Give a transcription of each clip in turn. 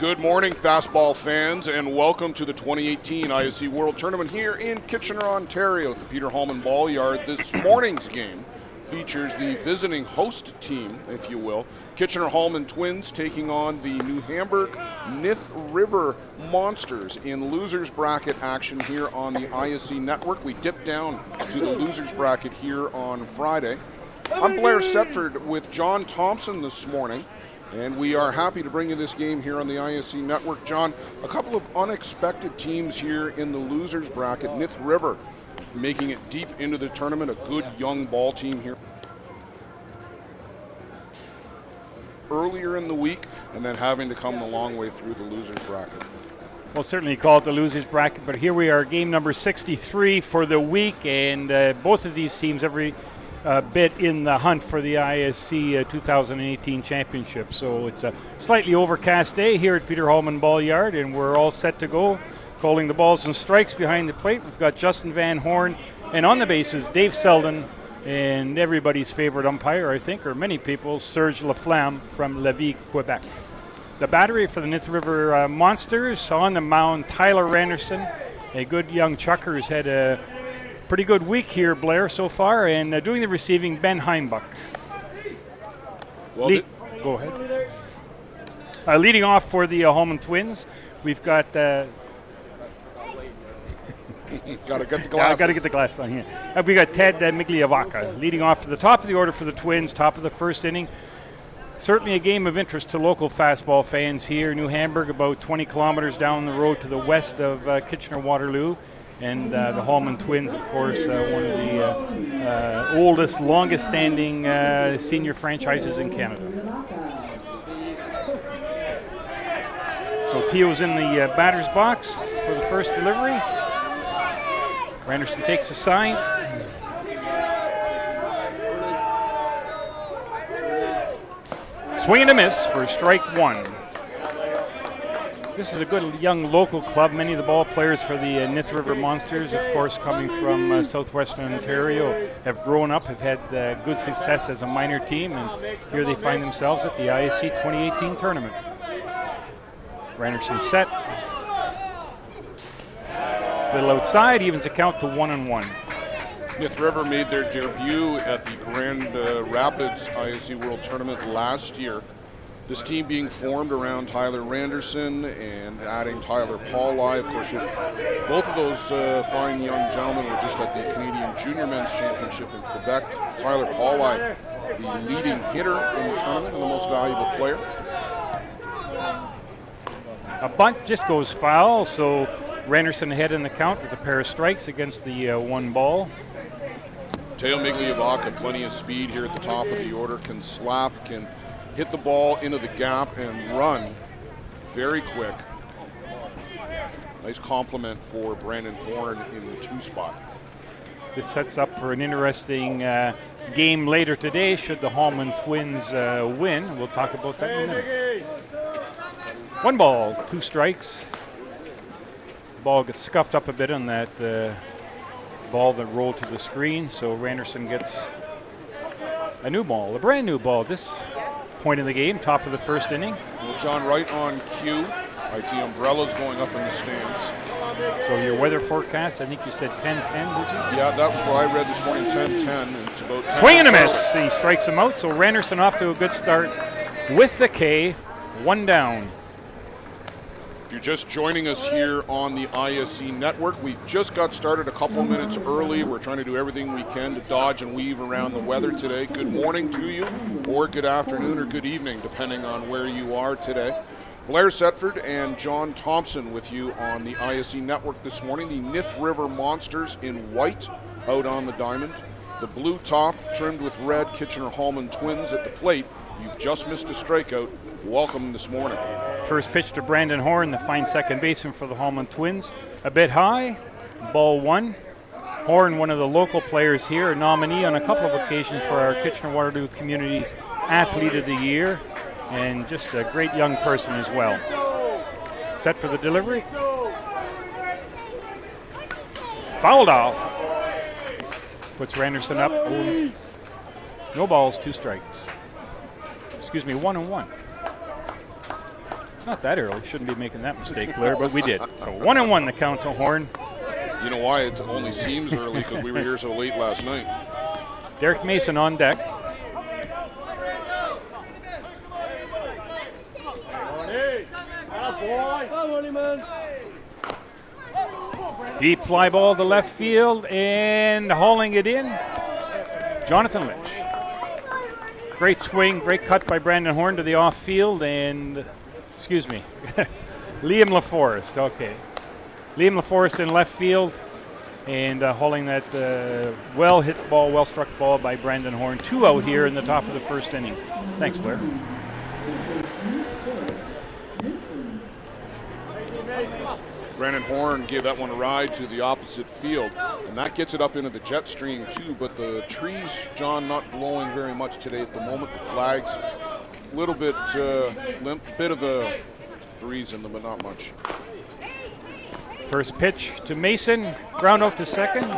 Good morning, fastball fans, and welcome to the 2018 ISC World Tournament here in Kitchener, Ontario at the Peter Hallman Ball Yard. This morning's game features the visiting host team, if you will, Kitchener Hallman Twins taking on the New Hamburg Nith River Monsters in losers bracket action here on the ISC network. We dip down to the losers bracket here on Friday. I'm Blair Setford with John Thompson this morning, and we are happy to bring you this game here on the ISC network. John, a couple of unexpected teams here in the losers bracket. Nith River making it deep into the tournament, a good young ball team here earlier in the week, and then having to come the long way through the losers bracket. Well, certainly call it the losers bracket, but here we are, game number 63 for the week, and both of these teams every bit in the hunt for the ISC 2018 championship. So it's a slightly overcast day here at Peter Hallman Ball Yard, and we're all set to go. Calling the balls and strikes behind the plate, we've got Justin Van Horn, and on the bases, Dave Selden, and everybody's favorite umpire, I think, or many people, Serge Laflamme from Lévis, Quebec. The battery for the Nith River Monsters, on the mound, Tyler Randerson, a good young chucker who's had a pretty good week here, Blair, so far, and doing the receiving, Ben Heimbuck. Well, go ahead. Leading off for the Hallman Twins, we've got... Gotta get the glasses. Gotta get the glasses on here. We got Ted Migliavaca leading off to the top of the order for the Twins, top of the first inning. Certainly a game of interest to local fastball fans here. New Hamburg, about 20 kilometers down the road to the west of Kitchener-Waterloo. And the Hallman Twins, of course, one of the oldest, longest-standing senior franchises in Canada. So Tio's in the batter's box for the first delivery. Randerson takes a sign. Swing and a miss for strike one. This is a good young local club. Many of the ball players for the Nith River Monsters, of course, coming from southwestern Ontario, have grown up, have had good success as a minor team, and here they find themselves at the ISC 2018 tournament. Randerson set. Little outside, evens the count to 1-1. Nith River made their debut at the Grand Rapids ISC World Tournament last year. This team being formed around Tyler Randerson and adding Tyler Pauli. Of course, both of those fine young gentlemen were just at the Canadian Junior Men's Championship in Quebec. Tyler Pauli, the leading hitter in the tournament and the most valuable player. A bunt just goes foul, so Randerson ahead in the count with a pair of strikes against the one ball. Teo Migliavaca, plenty of speed here at the top of the order, can slap, can hit the ball into the gap and run very quick. Nice compliment for Brandon Horn in the two spot. This sets up for an interesting game later today should the Hallman Twins win. We'll talk about that in a minute. One ball, two strikes. Ball gets scuffed up a bit on that ball that rolled to the screen, so Randerson gets a new ball, a brand new ball. This point in the game, top of the first inning. Well, John, right on cue. I see umbrellas going up in the stands. So your weather forecast, I think you said 10-10, did you? Yeah, that's what I read this morning, 10-10, and it's about 10. Swing and a miss. He strikes him out, so Randerson off to a good start with the K, one down. If you're just joining us here on the ISC network, we just got started a couple minutes early. We're trying to do everything we can to dodge and weave around the weather today. Good morning to you, or good afternoon, or good evening, depending on where you are today. Blair Setford and John Thompson with you on the ISC network this morning. The Nith River Monsters in white out on the diamond. The blue top trimmed with red, Kitchener Hallman Twins at the plate. You've just missed a strikeout. Welcome this morning. First pitch to Brandon Horn, the fine second baseman for the Hallman Twins. A bit high, ball one. Horn, one of the local players here, a nominee on a couple of occasions for our Kitchener-Waterloo Community's Athlete of the Year, and just a great young person as well. Set for the delivery. Fouled off. Puts Randerson up. Oh, no balls, two strikes. Excuse me, 1-1. It's not that early. Shouldn't be making that mistake, Blair, but we did. So 1-1 the count to Horn. You know why it only seems early? Because we were here so late last night. Derek Mason on deck. Deep fly ball to left field and hauling it in, Jonathan Lynch. Great swing, great cut by Brandon Horn to the off field, and, excuse me, Liam LaForest, okay. Liam LaForest in left field, and hauling that well-hit ball, well-struck ball by Brandon Horn. 2 out here in the top of the first inning. Thanks, Blair. Brandon Horn gave that one a ride to the opposite field, and that gets it up into the jet stream too, but the trees, John, not blowing very much today at the moment. The flags, a little bit limp, bit of a breeze in them, but not much. First pitch to Mason, ground out to second.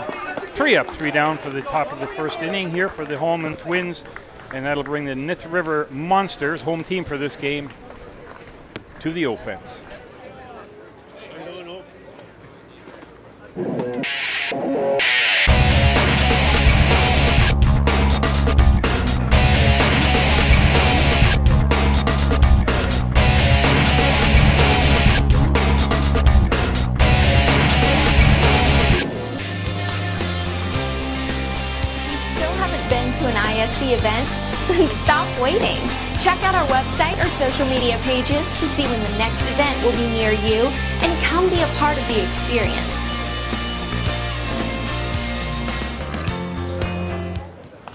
3 up, 3 down for the top of the first inning here for the Hallman Twins, and that'll bring the Nith River Monsters, home team for this game, to the offense. To an ISC event? Then stop waiting. Check out our website or social media pages to see when the next event will be near you and come be a part of the experience.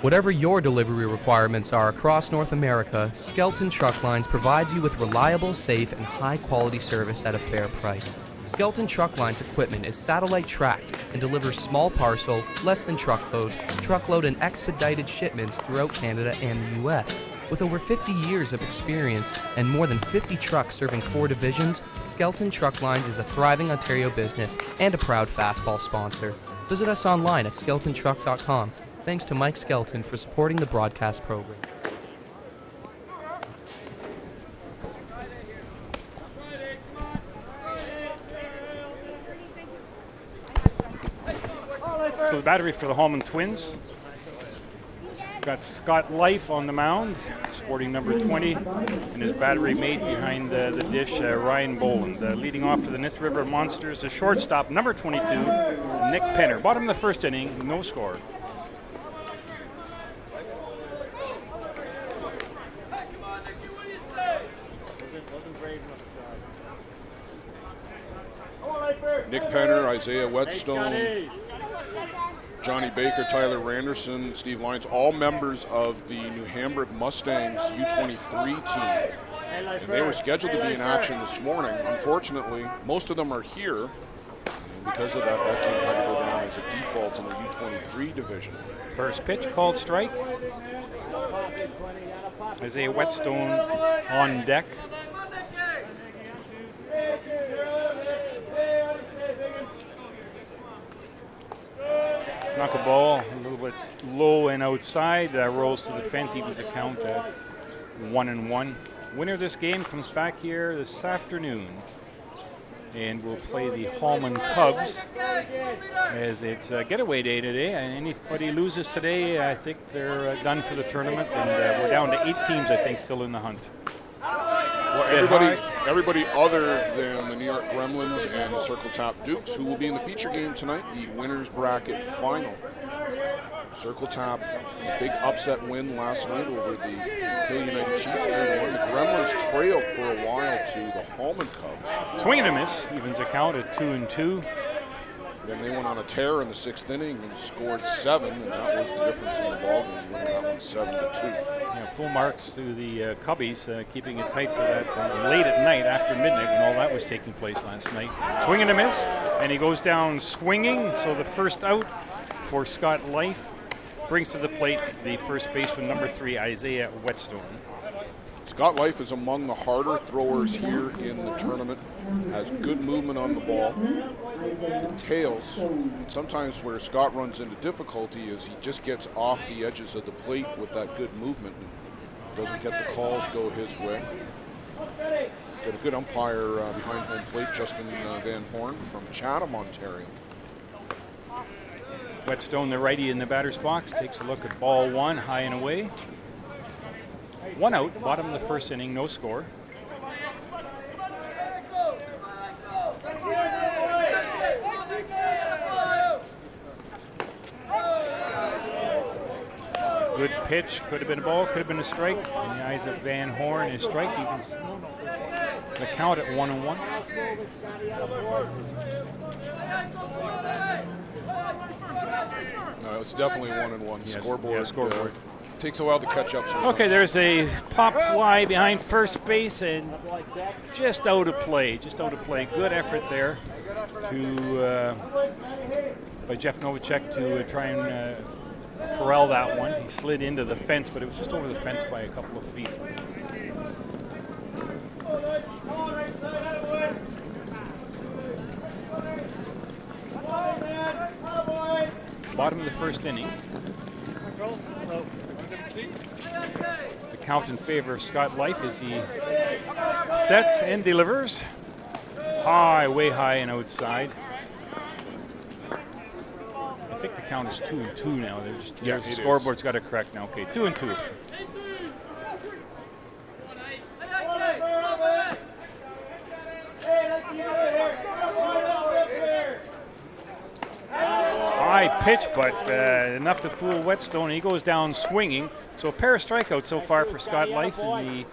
Whatever your delivery requirements are across North America, Skelton Truck Lines provides you with reliable, safe, and high-quality service at a fair price. Skelton Truck Lines equipment is satellite tracked and delivers small parcel, less than truckload, and expedited shipments throughout Canada and the U.S. With over 50 years of experience and more than 50 trucks serving 4 divisions, Skelton Truck Lines is a thriving Ontario business and a proud fastball sponsor. Visit us online at skeltontruck.com. Thanks to Mike Skelton for supporting the broadcast program. So the battery for the Hallman Twins. Got Scott Life on the mound, sporting number 20, and his battery mate behind the dish, Ryan Boland. Leading off for the Nith River Monsters, the shortstop, number 22, Nick Penner. Bottom of the first inning, no score. Nick Penner, Isaiah Whetstone, Johnny Baker, Tyler Randerson, Steve Lyons, all members of the New Hamburg Mustangs U23 team. And they were scheduled to be in action this morning. Unfortunately, most of them are here. And because of that, that game had to go down as a default in the U23 division. First pitch called strike. Isaiah Whetstone on deck. Knuckleball a little bit low and outside, rolls to the fence, evens the count at 1-1. Winner of this game comes back here this afternoon and will play the Hallman Cubs as it's getaway day today. And anybody loses today, I think they're done for the tournament, and we're down to 8 teams, I think, still in the hunt. Well, everybody other than the New York Gremlins and the Circle Tap Dukes, who will be in the feature game tonight, the winners bracket final. Circle Tap, a big upset win last night over the Hill United Chiefs 3-1. The Gremlins trailed for a while to the Hallman Cubs. Swing and a miss, evens the count at 2-2. Then they went on a tear in the 6th inning and scored 7, and that was the difference in the ballgame, winning that one 7-2. Yeah, full marks to the Cubbies, keeping it tight for that late at night after midnight when all that was taking place last night. Swing and a miss, and he goes down swinging. So the first out for Scott Life brings to the plate the first baseman, number 3, Isaiah Whetstone. Scott Life is among the harder throwers here in the tournament, has good movement on the ball. The tails, sometimes where Scott runs into difficulty is he just gets off the edges of the plate with that good movement and doesn't get the calls go his way. Got a good umpire behind home plate, Justin Van Horn from Chatham, Ontario. Whetstone, the righty in the batter's box, takes a look at ball one, high and away. 1 out, bottom of the first inning, no score. Good pitch, could have been a ball, could have been a strike. In the eyes of Van Horn, his strike equals the count at 1-1. No, it's definitely 1-1. Yes, Scoreboard. yeah, scoreboard. Takes a while to catch up sometimes. Okay, there's a pop fly behind first base and just out of play. Just out of play. Good effort there by Jeff Novacek to try and corral that one. He slid into the fence, but it was just over the fence by a couple of feet. Bottom of the first inning. The count in favor of Scott Life as he sets and delivers. High, way high and outside. I think the count is 2-2 now. The scoreboard's got it correct now. Okay, 2-2. High pitch, but enough to fool Whetstone. He goes down swinging. So a pair of strikeouts so far for Scott Life in the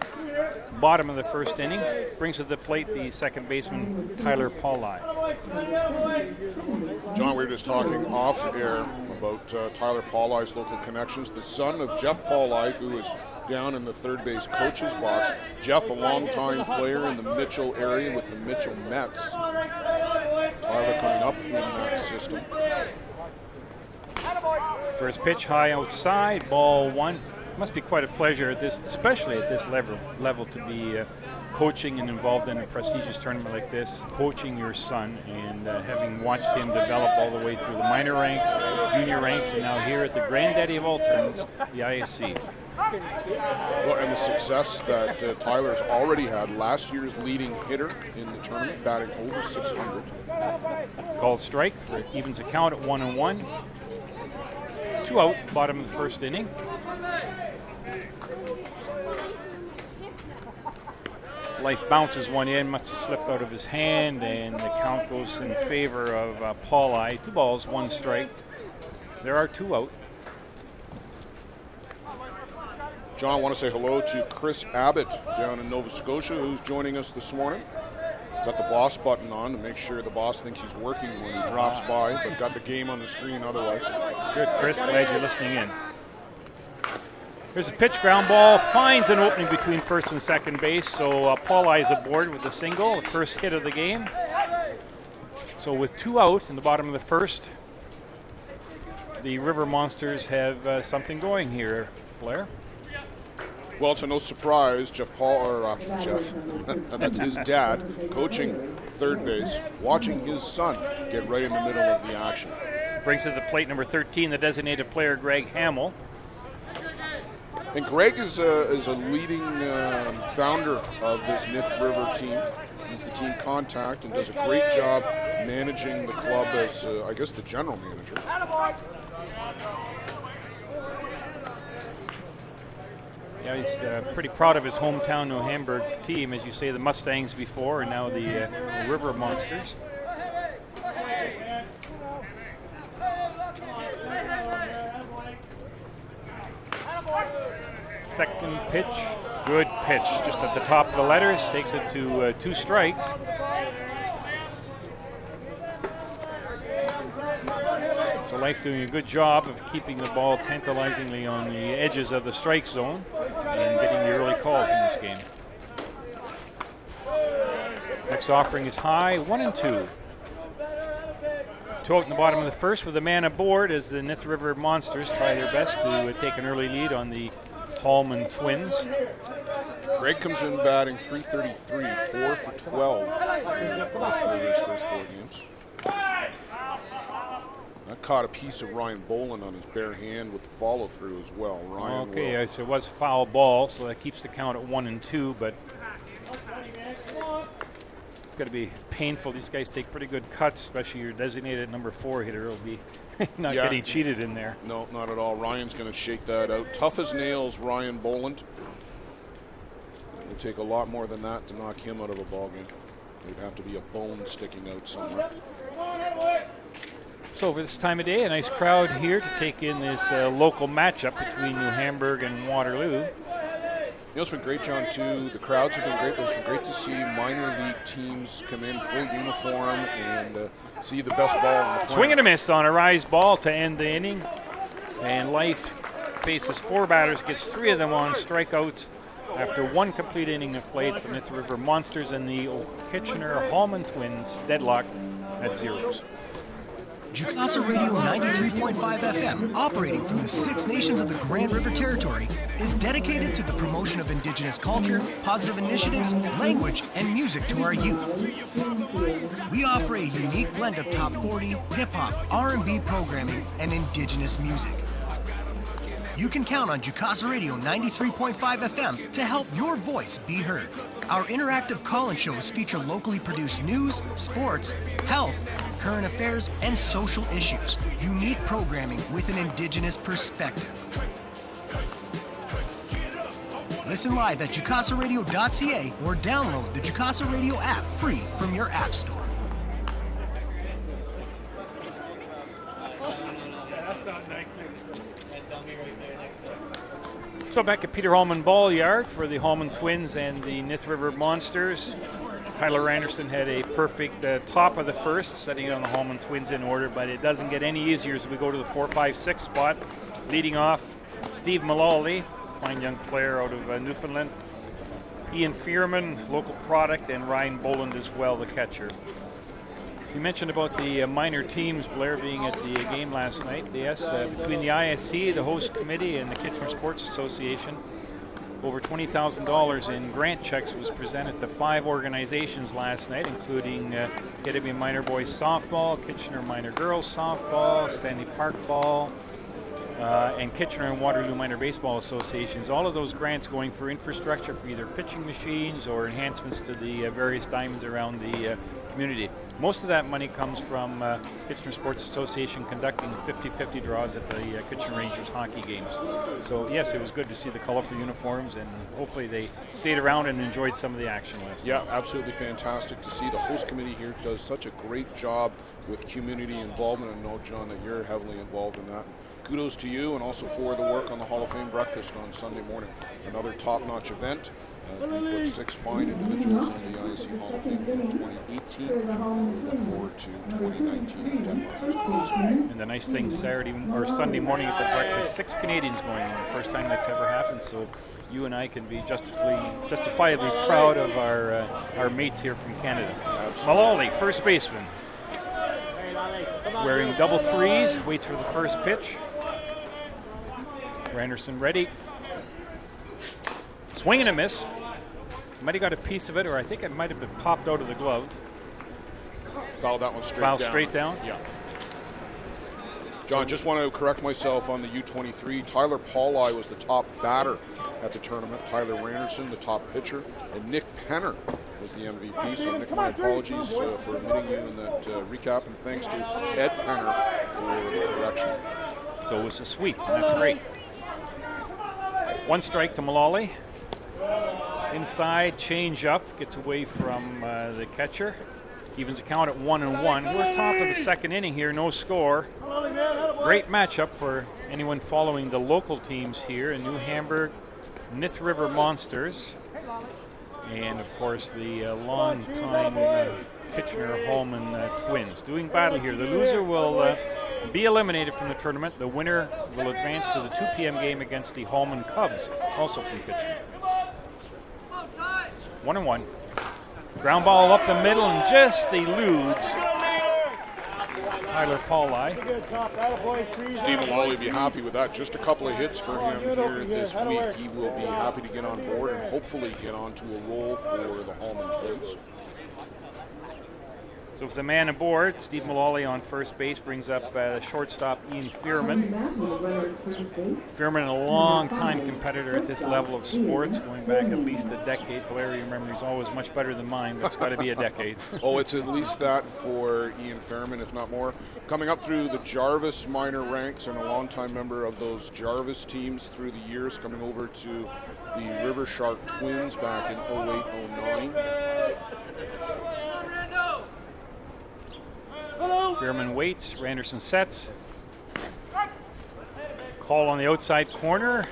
bottom of the first inning. Brings to the plate the second baseman, Tyler Pauli. John, we were just talking off air about Tyler Pauli's local connections. The son of Jeff Pauli, who is down in the third base coach's box. Jeff, a longtime player in the Mitchell area with the Mitchell Mets. Tyler coming up in that system. First pitch high outside, ball one. Must be quite a pleasure at this, especially at this level to be coaching and involved in a prestigious tournament like this, coaching your son and having watched him develop all the way through the minor ranks, junior ranks, and now here at the granddaddy of all tournaments, the ISC. Well, and the success that Tyler's already had, last year's leading hitter in the tournament, batting over 600. Called strike for evens the count at 1-1. 2 out, bottom of the first inning. Life bounces one in, must have slipped out of his hand, and the count goes in favor of Pauli. 2 balls, 1 strike. There are 2 out. John, I want to say hello to Chris Abbott down in Nova Scotia, who's joining us this morning. Got the boss button on to make sure the boss thinks he's working when he drops by, but got the game on the screen otherwise. Good, Chris, glad you're listening in. Here's a pitch, ground ball, finds an opening between first and second base, so Pauli is aboard with a single, the first hit of the game. So with 2 out in the bottom of the first, the River Monsters have something going here, Blair. Well, to no surprise, Jeff, that's his dad, coaching third base, watching his son get right in the middle of the action. Brings to the plate number 13, the designated player, Greg Hamill. And Greg is a leading founder of this Nith River team. He's the team contact and does a great job managing the club as, I guess, the general manager. Yeah, he's pretty proud of his hometown New Hamburg team, as you say, the Mustangs before, and now the River Monsters. Second pitch, good pitch, just at the top of the letters, takes it to 2 strikes. So Life doing a good job of keeping the ball tantalizingly on the edges of the strike zone and getting the early calls in this game. Next offering is high, 1-2. 2 out in the bottom of the first with a man aboard as the Nith River Monsters try their best to take an early lead on the Hallman Twins. Greg comes in batting .333, 4 for 12 for his first 4 games. That caught a piece of Ryan Boland on his bare hand with the follow-through as well. Ryan so it was a foul ball, so that keeps the count at 1-2, but it's going to be painful. These guys take pretty good cuts, especially your designated number 4 hitter will be not getting cheated in there. No, not at all. Ryan's going to shake that out. Tough as nails, Ryan Boland. It would take a lot more than that to knock him out of a ball game. There'd have to be a bone sticking out somewhere. So for this time of day, a nice crowd here to take in this local matchup between New Hamburg and Waterloo. You know, it's been great, John, too. The crowds have been great, but it's been great to see minor league teams come in full uniform and see the best ball on the planet. Swing and a miss on a rise ball to end the inning. And Life faces 4 batters, gets 3 of them on strikeouts. After 1 complete inning of play, it's the Nith River Monsters and the Kitchener Hallman Twins deadlocked at 0s. Jukasa Radio 93.5 FM, operating from the 6 nations of the Grand River Territory, is dedicated to the promotion of Indigenous culture, positive initiatives, language, and music to our youth. We offer a unique blend of top 40, hip-hop, R&B programming, and Indigenous music. You can count on Jukasa Radio 93.5 FM to help your voice be heard. Our interactive call-in shows feature locally produced news, sports, health, current affairs, and social issues. Unique programming with an Indigenous perspective. Listen live at jukasaradio.ca or download the Jukasa Radio app free from your app store. So back at Peter Hallman Ball Yard for the Hallman Twins and the Nith River Monsters. Tyler Anderson had a perfect top of the first, setting on the Hallman Twins in order, but it doesn't get any easier as we go to the 4, 5, 6 spot. Leading off, Steve Mullally, fine young player out of Newfoundland. Ian Fearman, local product, and Ryan Boland as well, the catcher. So you mentioned about the minor teams, Blair, being at the game last night. Yes, between the ISC, the host committee, and the Kitchener Sports Association, over $20,000 in grant checks was presented to 5 organizations last night, including Kedebe Minor Boys Softball, Kitchener Minor Girls Softball, Stanley Park Ball, and Kitchener and Waterloo Minor Baseball Associations. All of those grants going for infrastructure for either pitching machines or enhancements to the various diamonds around the community. Most of that money comes from Kitchener Sports Association conducting 50-50 draws at the Kitchener Rangers hockey games. So yes, it was good to see the colorful uniforms, and hopefully they stayed around and enjoyed some of the action last night. Yeah, absolutely fantastic to see. The host committee here does such a great job with community involvement, and know, John, that you're heavily involved in that. Kudos to you, and also for the work on the Hall of Fame breakfast on Sunday morning. Another top-notch event as we put 6 fine individuals in the ISC Hall of Fame in 2018. We look forward to 2019 in Denmark, Wisconsin. And the nice thing, Sunday morning at the breakfast, 6 Canadians going in. The first time that's ever happened. So you and I can be justifiably proud of our mates here from Canada. Mullally, first baseman, wearing double 3s, waits for the first pitch. Anderson ready. Swing and a miss. Might have got a piece of it, or I think it might have been popped out of the glove. Fouled that one straight down. Foul straight down? Yeah. John, just want to correct myself on the U23. Tyler Pauli was the top batter at the tournament. Tyler Randerson, the top pitcher, and Nick Penner was the MVP. So, Nick, my apologies for omitting you in that recap, and thanks to Ed Penner for the correction. So it was a sweep, and that's great. 1 strike to Mullally. Inside, change up, gets away from the catcher. Evens the count at 1-1. We're top of the second inning here, no score. Great matchup for anyone following the local teams here in New Hamburg, Nith River Monsters, and of course the long-time Kitchener Hallman Twins. Doing battle here. The loser will be eliminated from the tournament. The winner will advance to the 2 p.m. game against the Hallman Cubs, also from Kitchener. 1-1. Ground ball up the middle and just eludes Tyler Pauli. Steve Mullally will be happy with that. Just a couple of hits for him here this week. He will be happy to get on board and hopefully get onto a roll for the Hallman Twins. So with the man aboard, Steve Mullally on first base brings up shortstop Ian Fearman. Fearman, a long-time competitor at this level of sports, going back at least a decade. Larry, your memory is always much better than mine, but it's got to be a decade. Oh, it's at least that for Ian Fearman, if not more. Coming up through the Jarvis minor ranks and a longtime member of those Jarvis teams through the years, coming over to the River Shark Twins back in 08-09. Fearman waits, Randerson sets. Call on the outside corner.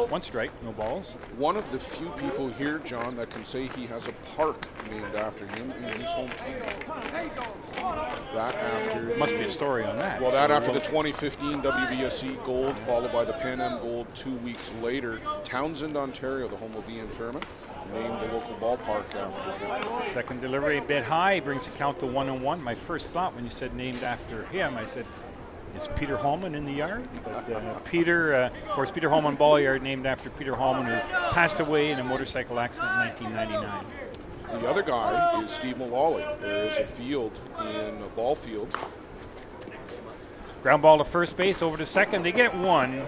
1 strike, no balls. One of the few people here, John, that can say he has a park named after him in his hometown. That after... Must be a story on that. Well, that after the 2015 WBSC Gold, followed by the Pan Am Gold 2 weeks later. Townsend, Ontario, the home of Ian Fearman, named the local ballpark after him. Second delivery a bit high, brings the count to 1-1. My first thought when you said named after him, I said, is Peter Hallman in the yard? But Peter, of course, Peter Hallman Ball Yard, named after Peter Hallman, who passed away in a motorcycle accident in 1999. The other guy is Steve Mullally. There is a field in a ball field. Ground ball to first base, over to second. They get 1,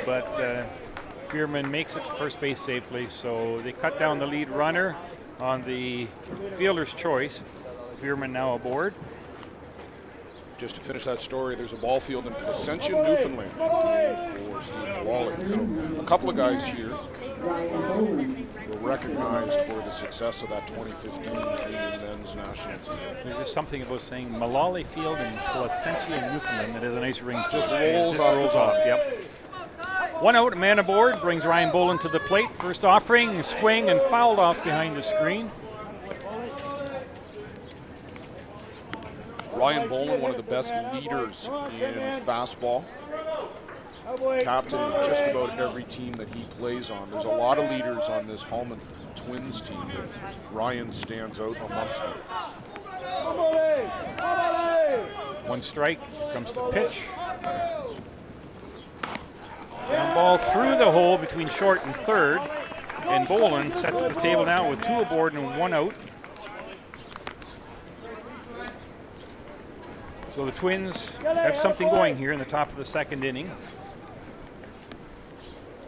but Fearman makes it to first base safely, so they cut down the lead runner on the fielder's choice. Fearman now aboard. Just to finish that story, there's a ball field in Placentia, Newfoundland, named for Steve Mullally. So a couple of guys here were recognized for the success of that 2015 Canadian men's national team. There's just something about saying Mullally Field in Placentia, Newfoundland that has a nice ring to it. Just rolls off the tongue. Yep. 1 out, man aboard, brings Ryan Boland to the plate. First offering, swing, and fouled off behind the screen. Ryan Boland, one of the best leaders in fastball. Captain of just about every team that he plays on. There's a lot of leaders on this Hallman Twins team, but Ryan stands out amongst them. 1 strike, here comes the pitch. Ground ball through the hole between short and third, and Boland sets the table now with 2 aboard and 1 out. So the Twins have something going here in the top of the second inning.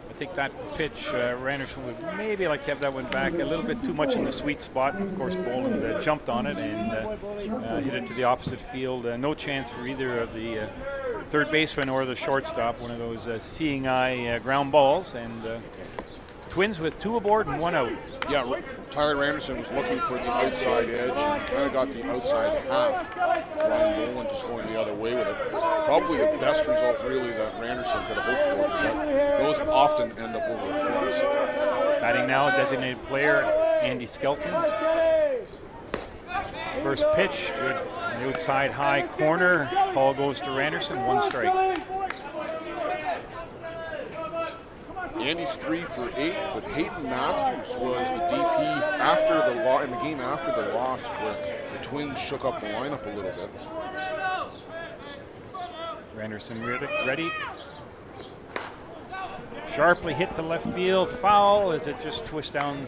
I think that pitch, Randerson would maybe like to have that one back a little bit too much in the sweet spot. And of course, Boland jumped on it and hit it to the opposite field. No chance for either of the third baseman or the shortstop. One of those seeing eye ground balls. And Twins with 2 aboard and 1 out. Yeah, Tyler Randerson was looking for the outside edge and kind of got the outside half. Ryan Boland just going the other way with it. Probably the best result, really, that Randerson could have hoped for, because those often end up over a fence. Batting now, a designated player, Andy Skelton. First pitch, good on the outside high corner. Call goes to Randerson, 1 strike. Andy's 3 for 8, but Hayden Matthews was the DP after the in the game after the loss, where the Twins shook up the lineup a little bit. Randerson ready. Sharply hit the left field, foul as it just twists down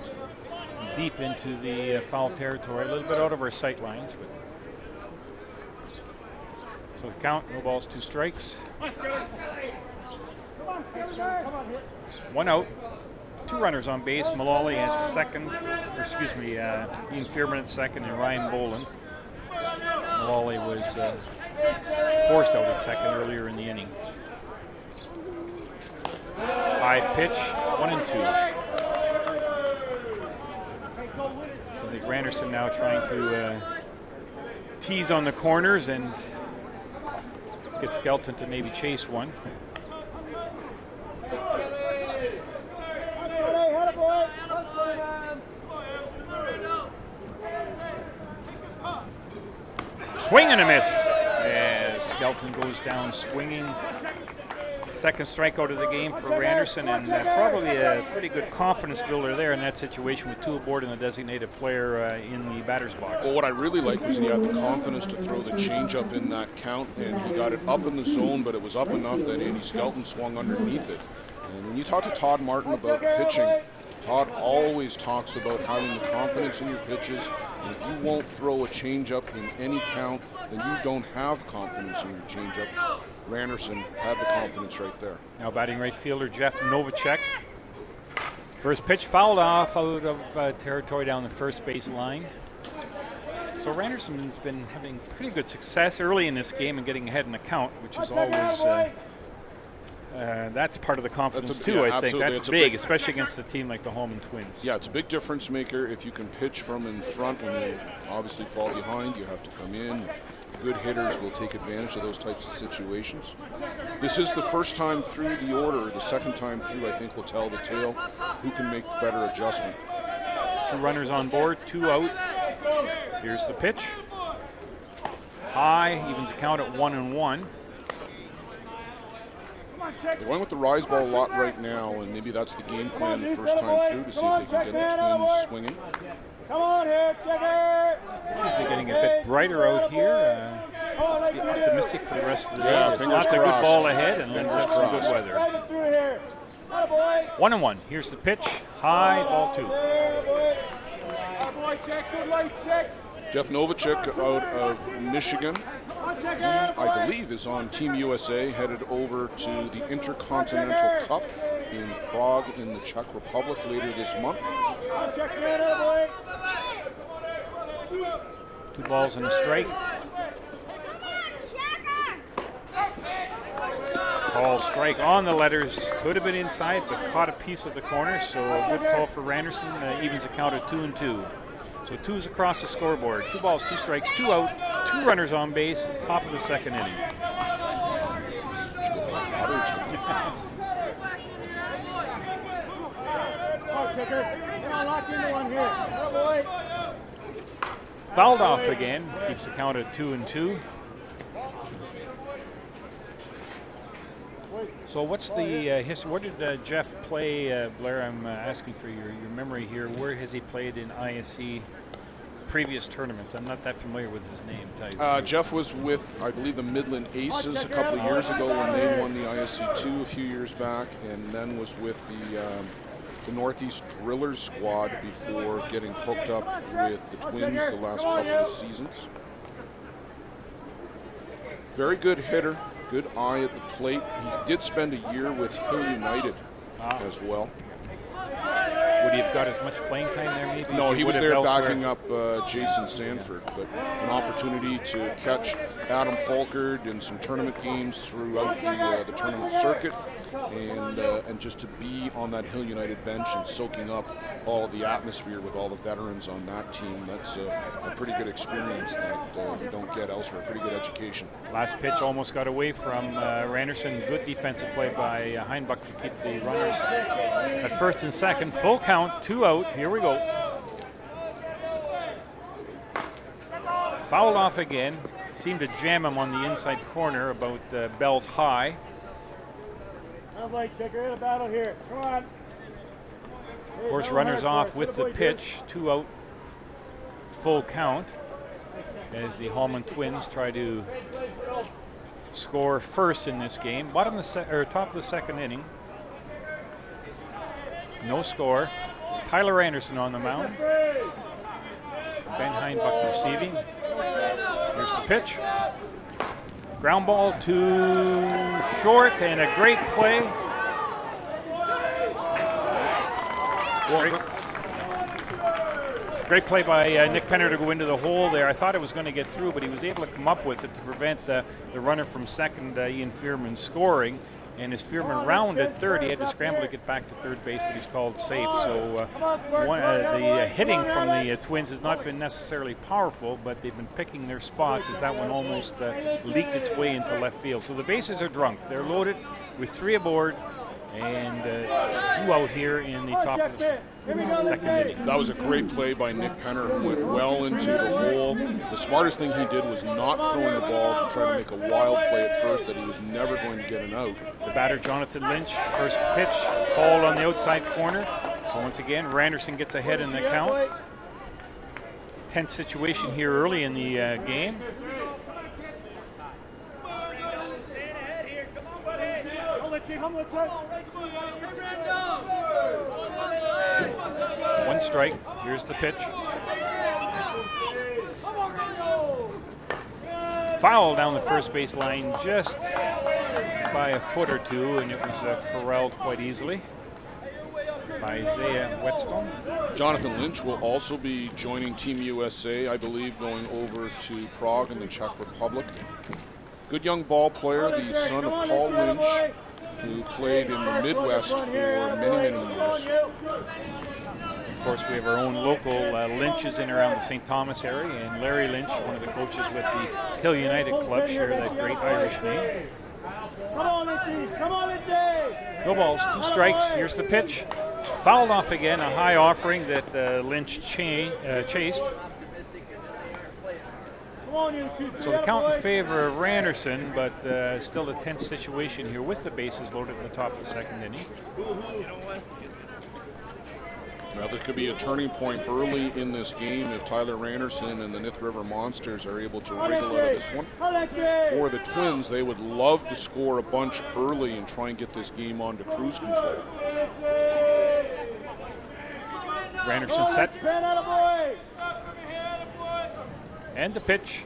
deep into the foul territory, a little bit out of our sight lines. But so the count, no balls, 2 strikes. 1 out, 2 runners on base. Mullally at second, Ian Fearman at second, and Ryan Boland. Mullally was forced out at second earlier in the inning. High pitch, 1-2. So I think Randerson now trying to tease on the corners and get Skelton to maybe chase one. Swing and a miss. As Skelton goes down swinging. Second strikeout of the game for Randerson, and probably a pretty good confidence builder there in that situation with 2 aboard and a designated player in the batter's box. Well, what I really liked was he had the confidence to throw the changeup in that count, and he got it up in the zone, but it was up enough that Andy Skelton swung underneath it. And when you talk to Todd Martin about pitching, Todd always talks about having the confidence in your pitches, and if you won't throw a changeup in any count, then you don't have confidence in your changeup. Randerson had the confidence right there. Now batting right fielder Jeff Novacek. First pitch fouled off out of territory down the first base line. So Randerson's been having pretty good success early in this game and getting ahead in the count, which is always that's part of the confidence too. I think that's big, especially against a team like the Hallman Twins. Yeah, it's a big difference maker if you can pitch from in front when you obviously fall behind. You have to come in. Good hitters will take advantage of those types of situations. This is the first time through the order. The second time through, I think, will tell the tale who can make the better adjustment. 2 runners on board, 2 out. Here's the pitch. High, evens the count at 1-1. They're going with the rise ball a lot right now, and maybe that's the game plan the first time through to see if they can get the Twins swinging. Come on here, checker! See if they're getting a bit brighter out here. Be optimistic for the rest of the day. There's lots of good ball ahead, and let's have some good weather. 1-1. Here's the pitch. High, ball 2. Jeff Novacek out of Michigan. He, I believe, is on Team USA, headed over to the Intercontinental Cup in Prague in the Czech Republic later this month. 2 balls and a strike. Call strike on the letters. Could have been inside, but caught a piece of the corner. So a good call for Randerson. Evens the count at 2-2. So 2's across the scoreboard. 2 balls, 2 strikes, 2 out, 2 runners on base. Top of the second inning. Fouled off again. Keeps the count at 2-2. So what's the history? What did Jeff play, Blair? I'm asking for your memory here. Where has he played in ISC previous tournaments? I'm not that familiar with his name. Jeff was with, I believe, the Midland Aces a couple of years ago when they won the ISC 2 a few years back, and then was with the Northeast Drillers squad before getting hooked up with the Twins the last couple of seasons. Very good hitter. Good eye at the plate. He did spend a year with Hill United as well. Would he have got as much playing time there maybe? No, he was there backing up Jason Sanford, but an opportunity to catch Adam Falkard in some tournament games throughout the tournament circuit, and just to be on that Hill United bench and soaking up all of the atmosphere with all the veterans on that team. That's a pretty good experience that you don't get elsewhere. Pretty good education. Last pitch almost got away from Randerson. Good defensive play by Heinbuch to keep the runners at first and second. Full count, 2 out. Here we go. Fouled off again. Seemed to jam him on the inside corner about belt high. Of course, runners off with the pitch. 2 out, full count, as the Hallman Twins try to score first in this game. Top of the second inning. No score. Tyler Anderson on the mound. Ben Heinbuch receiving. Here's the pitch. Ground ball too short, and a great play. Great play by Nick Penner to go into the hole there. I thought it was going to get through, but he was able to come up with it to prevent the runner from second, Ian Fearman, scoring. And as Fearman rounded third, he had to scramble to get back to third base, but he's called safe. So the hitting from the Twins has not been necessarily powerful, but they've been picking their spots as that one almost leaked its way into left field. So the bases are drunk. They're loaded with 3 aboard and 2 out here in the top of the second inning. That was a great play by Nick Penner, who went well into the hole. The smartest thing he did was not throwing the ball to try to make a wild play at first that he was never going to get an out. The batter, Jonathan Lynch, first pitch called on the outside corner. So once again, Randerson gets ahead in the count. Tense situation here early in the game. 1 strike. Here's the pitch. Foul down the first base line just by a foot or two, and it was corralled quite easily by Isaiah Whetstone. Jonathan Lynch will also be joining Team USA, I believe, going over to Prague in the Czech Republic. Good young ball player, the son of Paul Lynch, who played in the Midwest for many, many years. Of course, we have our own local Lynches in around the St. Thomas area, and Larry Lynch, one of the coaches with the Hill United Club, share that great Irish name. Come on, Lynchie! Come on, Lynchie! No balls, 2 strikes. Here's the pitch. Fouled off again, a high offering that Lynch chased. So the count in favor of Randerson, but still a tense situation here with the bases loaded at the top of the second inning. Now, this could be a turning point early in this game if Tyler Randerson and the Nith River Monsters are able to wriggle out of this one. For the Twins, they would love to score a bunch early and try and get this game onto cruise control. Randerson set. And the pitch.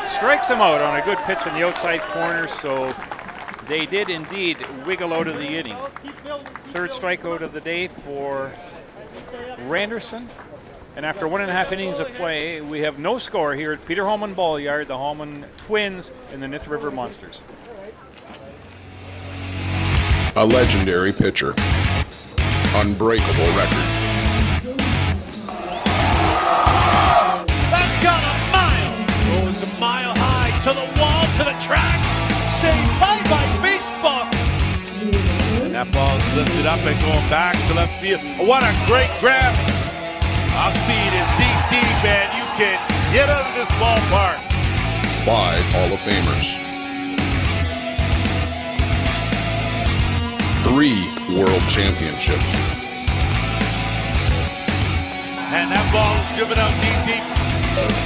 Strikes him out on a good pitch in the outside corner, so they did indeed wiggle out of the inning. 3rd strikeout of the day for Randerson. And after 1.5 innings of play, we have no score here at Peter Hallman Ball Yard, the Hallman Twins and the Nith River Monsters. A legendary pitcher. Unbreakable records. That's got a mile. Goes a mile high to the wall, to the track. Saved by baseball. And that ball is lifted up and going back to left field. What a great grab. Off speed is deep, and you can get out of this ballpark. 5 Hall of Famers. 3 World Championships. And that ball is driven out deep.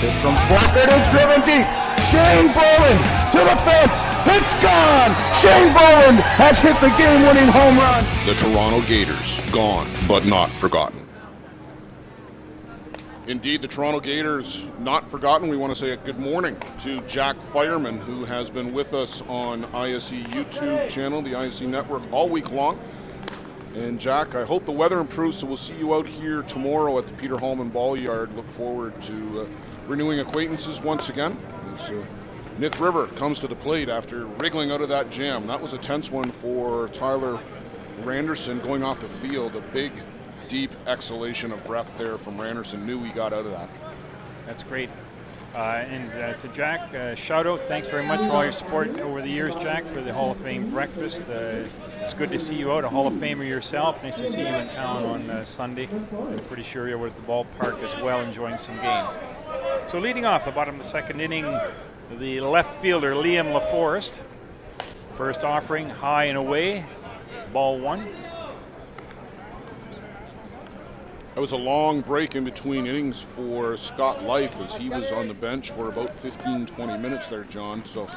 Pitch from Blackard is driven deep. Shane Boland to the fence. It's gone. Shane Boland has hit the game-winning home run. The Toronto Gators, gone but not forgotten. Indeed, the Toronto Gators, not forgotten. We want to say a good morning to Jack Fireman, who has been with us on ISC YouTube channel, the ISC network, all week long. And Jack, I hope the weather improves, so we'll see you out here tomorrow at the Peter Hallman Ball Yard. Look forward to renewing acquaintances once again. As, Nith River comes to the plate after wriggling out of that jam. That was a tense one for Tyler Randerson going off the field. A big, deep exhalation of breath there from Randerson. Knew he got out of that. That's great. And to Jack, shout out. Thanks very much for all your support over the years, Jack, for the Hall of Fame breakfast. It's good to see you out, a Hall of Famer yourself. Nice to see you in town on Sunday. I'm pretty sure you were at the ballpark as well, enjoying some games. So leading off the bottom of the second inning, the left fielder, Liam LaForest. First offering, high and away, ball 1. That was a long break in between innings for Scott Life as he was on the bench for about 15-20 minutes there, John. So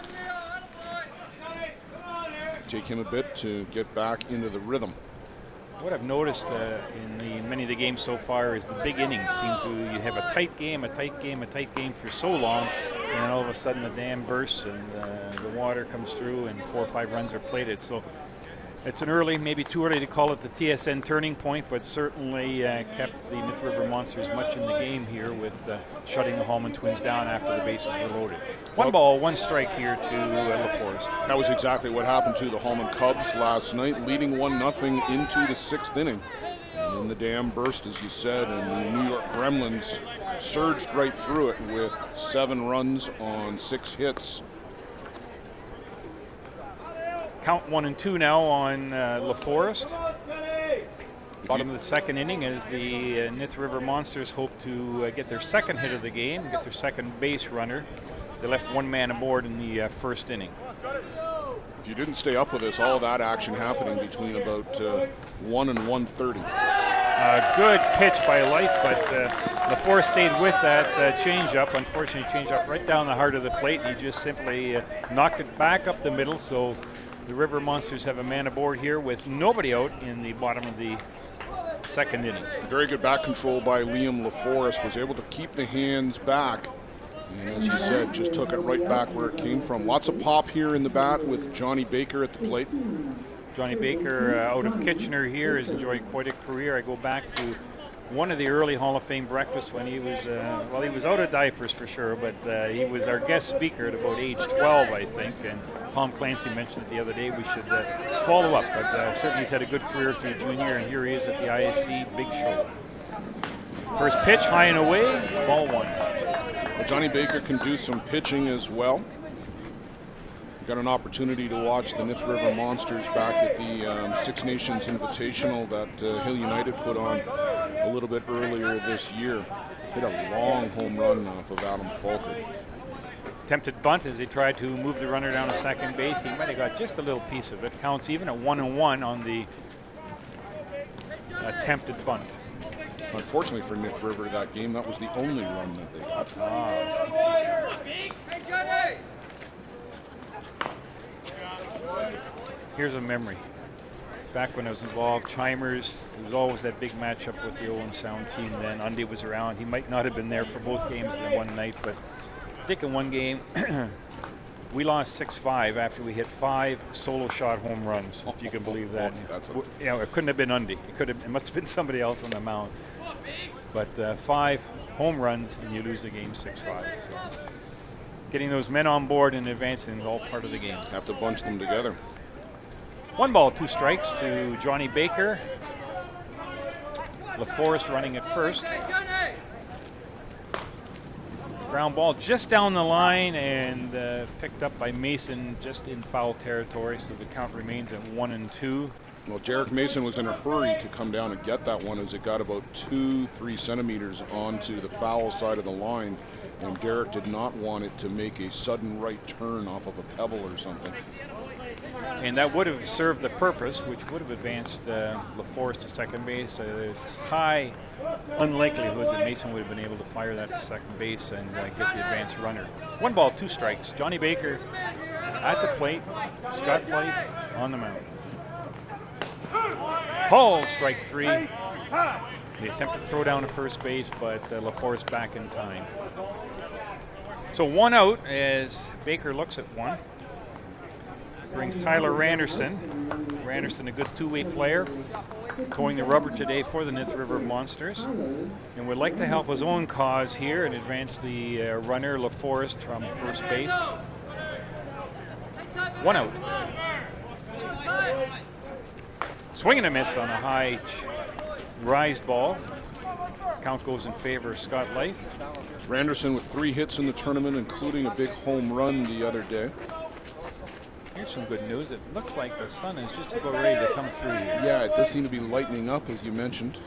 take him a bit to get back into the rhythm. What I've noticed in many of the games so far is the big innings seem to, you have a tight game for so long, and then all of a sudden the dam bursts and the water comes through and 4 or 5 runs are plated. So it's an early, maybe too early to call it the TSN turning point, but certainly kept the Nith River Monsters much in the game here with shutting the Hallman Twins down after the bases were loaded. 1 ball, 1 strike here to LaForest. That was exactly what happened to the Hallman Cubs last night, leading 1-0 into the 6th inning. And then the dam burst, as you said, and the New York Gremlins surged right through it with 7 runs on 6 hits. Count 1-2 now on LaForest. Bottom of the second inning as the Nith River Monsters hope to get their second hit of the game, get their second base runner. They left 1 man aboard in the first inning. If you didn't stay up with us, all of that action happening between about 1 and 1:30. Good pitch by Life, but LaForest stayed with that changeup. Unfortunately, changeup right down the heart of the plate, and he just simply knocked it back up the middle. So the River Monsters have a man aboard here with nobody out in the bottom of the second inning. Very good back control by Liam LaForest. Was able to keep the hands back. And as you said, just took it right back where it came from. Lots of pop here in the bat with Johnny Baker at the plate. Johnny Baker out of Kitchener here is enjoying quite a career. I go back to one of the early Hall of Fame breakfasts when he was, he was out of diapers for sure, but he was our guest speaker at about age 12, I think. And Tom Clancy mentioned it the other day. We should follow up, but certainly he's had a good career through junior, and here he is at the ISC Big Show. First pitch, high and away, ball one. Well, Johnny Baker can do some pitching as well. Got an opportunity to watch the Nith River Monsters back at the Six Nations Invitational that Hill United put on a little bit earlier this year. Hit a long home run off of Adam Falker. Attempted bunt as he tried to move the runner down to second base. He might have got just a little piece of it. Counts even at 1-1 on the attempted bunt. Unfortunately for Nith River that game, that was the only run that they got. Here's a memory. Back when I was involved, Chimers, there was always that big matchup with the Owen Sound team then. Undy was around. He might not have been there for both games in one night, but I think in one game, we lost 6-5 after we hit 5 solo shot home runs, if you can believe that. It couldn't have been Undy. It must have been somebody else on the mound. But 5 home runs and you lose the game 6-5. So getting those men on board and advancing is all part of the game. Have to bunch them together. 1 ball, 2 strikes to Johnny Baker. LaForest running at first. Ground ball just down the line and picked up by Mason just in foul territory, so the count remains at 1-2. Well, Jarek Mason was in a hurry to come down and get that one as it got about 2-3 centimeters onto the foul side of the line, and Derek did not want it to make a sudden right turn off of a pebble or something. And that would have served the purpose, which would have advanced LaForest to second base. There's high unlikelihood that Mason would have been able to fire that to second base and get the advanced runner. 1 ball, 2 strikes. Johnny Baker at the plate. Scott Life on the mound. Call strike 3. They attempted to throw down to first base, but LaForest back in time. So 1 out as Baker looks at 1. Brings Tyler Randerson. Randerson, a good two-way player, towing the rubber today for the Nith River Monsters, and would like to help his own cause here and advance the runner LaForest from first base. 1 out. Swing and a miss on a high rise ball. Count goes in favor of Scott Life. Randerson with 3 hits in the tournament, including a big home run the other day. Here's some good news. It looks like the sun is just about ready to come through here. Yeah, it does seem to be lightening up, as you mentioned.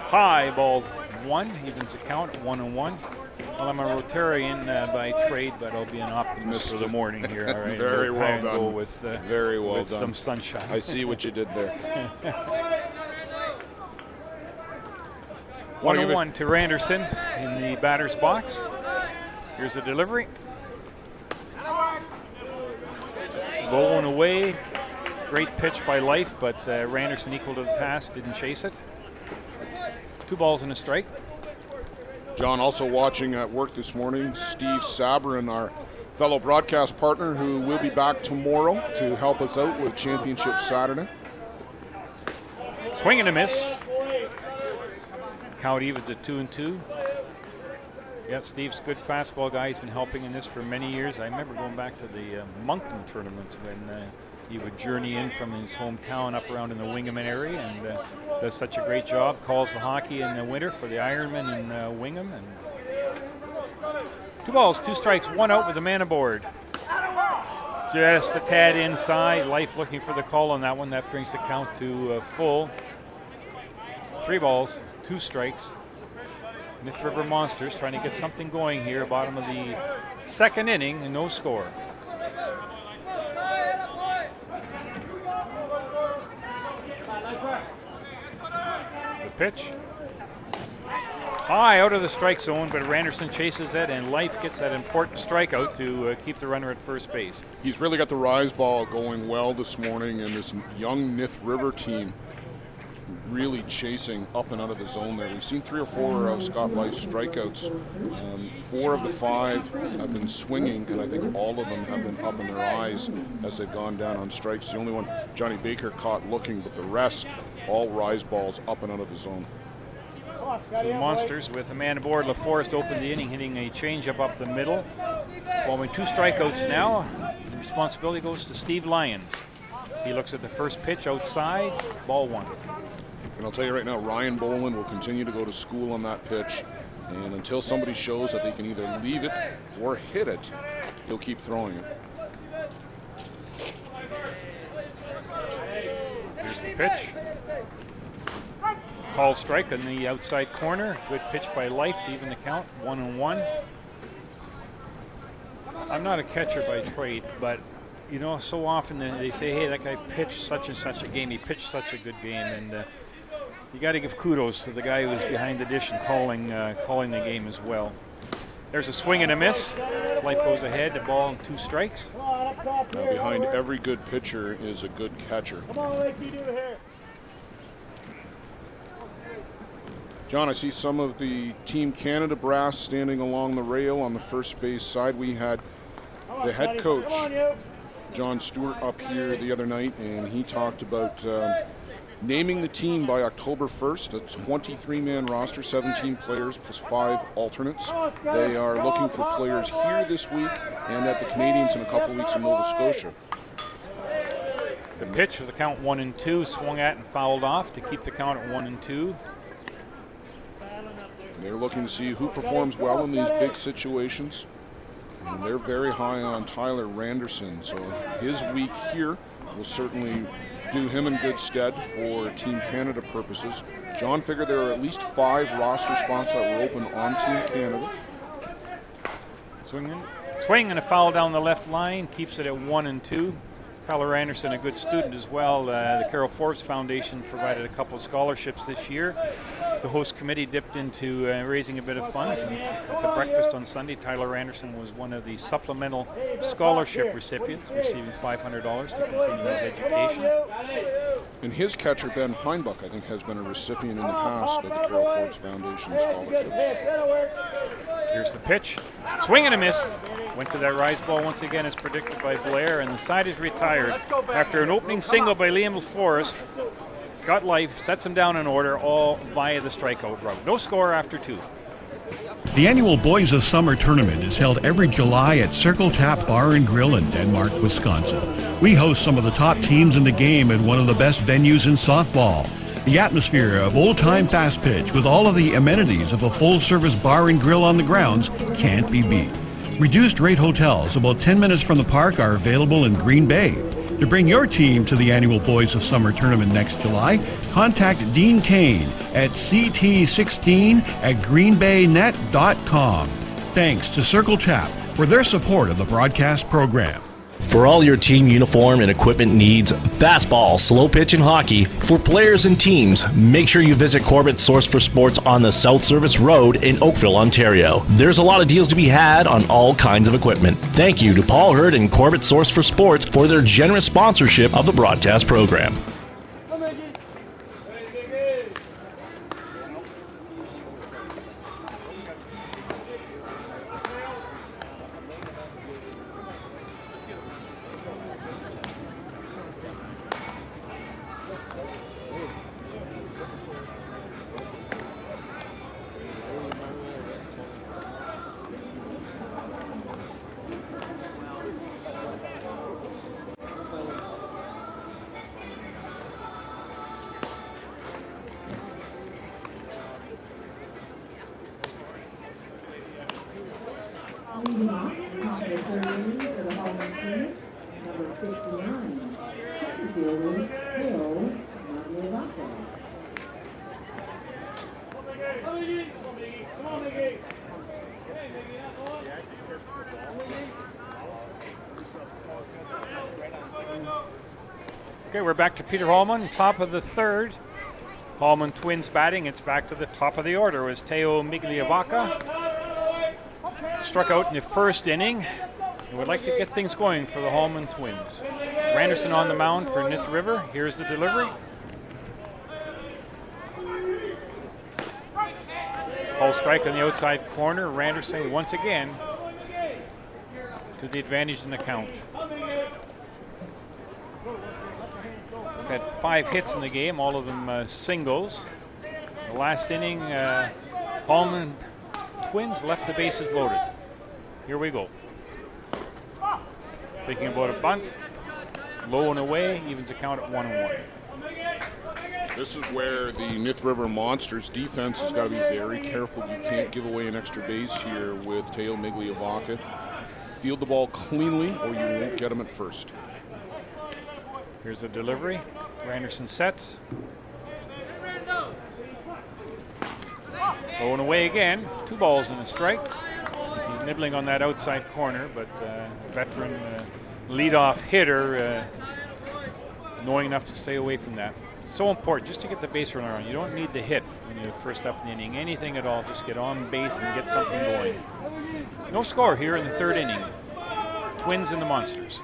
High ball 1, evens the count at 1-1. Well, I'm a Rotarian by trade, but I'll be an optimist for the morning here. All right, Very well done. Go with, Very well with done. some sunshine. I see what you did there. 1-1 to Randerson in the batter's box. Here's the delivery. Just rolling away. Great pitch by Life, but Randerson equal to the task, didn't chase it. 2 balls and a strike. John, also watching at work this morning, Steve Sabrin, our fellow broadcast partner, who will be back tomorrow to help us out with Championship Saturday. Swing and a miss. Count evens at 2-2. Yeah, Steve's a good fastball guy. He's been helping in this for many years. I remember going back to the Moncton tournament when he would journey in from his hometown up around in the Wingham area and does such a great job. Calls the hockey in the winter for the Ironman in Wingham. And 2 balls, 2 strikes, 1 out with a man aboard. Just a tad inside. Life looking for the call on that one. That brings the count to full. 3 balls, 2 strikes. Nith River Monsters trying to get something going here. Bottom of the 2nd inning and no score. The pitch. High out of the strike zone, but Randerson chases it, and Life gets that important strikeout to keep the runner at first base. He's really got the rise ball going well this morning, and this young Nith River team really chasing up and out of the zone there. We've seen 3 or 4 of Scott Life's strikeouts. 4 of the 5 have been swinging, and I think all of them have been up in their eyes as they've gone down on strikes. The only one Johnny Baker caught looking, but the rest all rise balls up and out of the zone. So the Monsters, with a man aboard, LaForest opened the inning, hitting a changeup up the middle. Following 2 strikeouts now, the responsibility goes to Steve Lyons. He looks at the first pitch outside, ball 1. And I'll tell you right now, Ryan Boland will continue to go to school on that pitch. And until somebody shows that they can either leave it or hit it, he'll keep throwing it. Here's the pitch. Call strike on the outside corner. Good pitch by Life to even the count, 1-1. I'm not a catcher by trade, but you know, so often they say, hey, that guy pitched such and such a game. He pitched such a good game, and you got to give kudos to the guy who was behind the dish and calling the game as well. There's a swing and a miss. As Life goes ahead, the ball and 2 strikes. Behind every good pitcher is a good catcher. John, I see some of the Team Canada brass standing along the rail on the first base side. We had the head coach, John Stewart, up here the other night, and he talked about naming the team by October 1st. A 23-man roster, 17 players plus 5 alternates. They are looking for players here this week and at the Canadians in a couple of weeks in Nova Scotia. The pitch with the count 1-2, swung at and fouled off to keep the count at 1-2. They're looking to see who performs well in these big situations. And they're very high on Tyler Randerson, so his week here will certainly do him in good stead for Team Canada purposes. John figured there are at least 5 roster spots that were open on Team Canada. Swing and a foul down the left line, keeps it at 1-2. Tyler Anderson, a good student as well. The Carol Forbes Foundation provided a couple of scholarships this year. The host committee dipped into raising a bit of funds, and at the breakfast on Sunday, Tyler Anderson was one of the supplemental scholarship recipients, receiving $500 to continue his education. And his catcher, Ben Heinbuch, I think has been a recipient in the past of the Carol Forbes Foundation scholarships. Here's the pitch. Swing and a miss. Went to that rise ball once again as predicted by Blair, and the side is retired after an opening single by Liam LaForest. Scott Life sets him down in order, all via the strikeout route. No score after 2. The annual Boys of Summer tournament is held every July at Circle Tap Bar and Grill in Denmark, Wisconsin. We host some of the top teams in the game at one of the best venues in softball. The atmosphere of old-time fast pitch with all of the amenities of a full-service bar and grill on the grounds can't be beat. Reduced rate hotels about 10 minutes from the park are available in Green Bay. To bring your team to the annual Boys of Summer tournament next July, contact Dean Kane at ct16@greenbaynet.com. Thanks to Circle Tap for their support of the broadcast program. For all your team uniform and equipment needs, fastball, slow pitch, and hockey, for players and teams, make sure you visit Corbett's Source for Sports on the South Service Road in Oakville, Ontario. There's a lot of deals to be had on all kinds of equipment. Thank you to Paul Hurd and Corbett's Source for Sports for their generous sponsorship of the broadcast program. Leading off, number 30 for the Hallman team, number 59, second fielder, Bill Magliavaca. Okay, we're back to Peter Hallman, top of the 3rd. Hallman Twins batting. It's back to the top of the order. It was Teo Migliavaca. Struck out in the first inning and would like to get things going for the Hallman Twins. Randerson on the mound for Nith River. Here's the delivery. Call strike on the outside corner. Randerson once again to the advantage in the count. We've had 5 hits in the game, all of them singles. The last inning, Hallman Twins left the bases loaded. Here we go. Thinking about a bunt. Low and away, evens the count at 1-1. This is where the Nith River Monsters defense has got to be very careful. You can't give away an extra base here with Teo Migliavaca. Field the ball cleanly or you won't get them at first. Here's the delivery. Randerson sets. Low and away again. 2 balls and a strike. He's nibbling on that outside corner, but veteran leadoff hitter knowing enough to stay away from that. So important just to get the base runner on. You don't need the hit when you're first up in the inning. Anything at all, just get on base and get something going. No score here in the 3rd inning. Twins and the Monsters.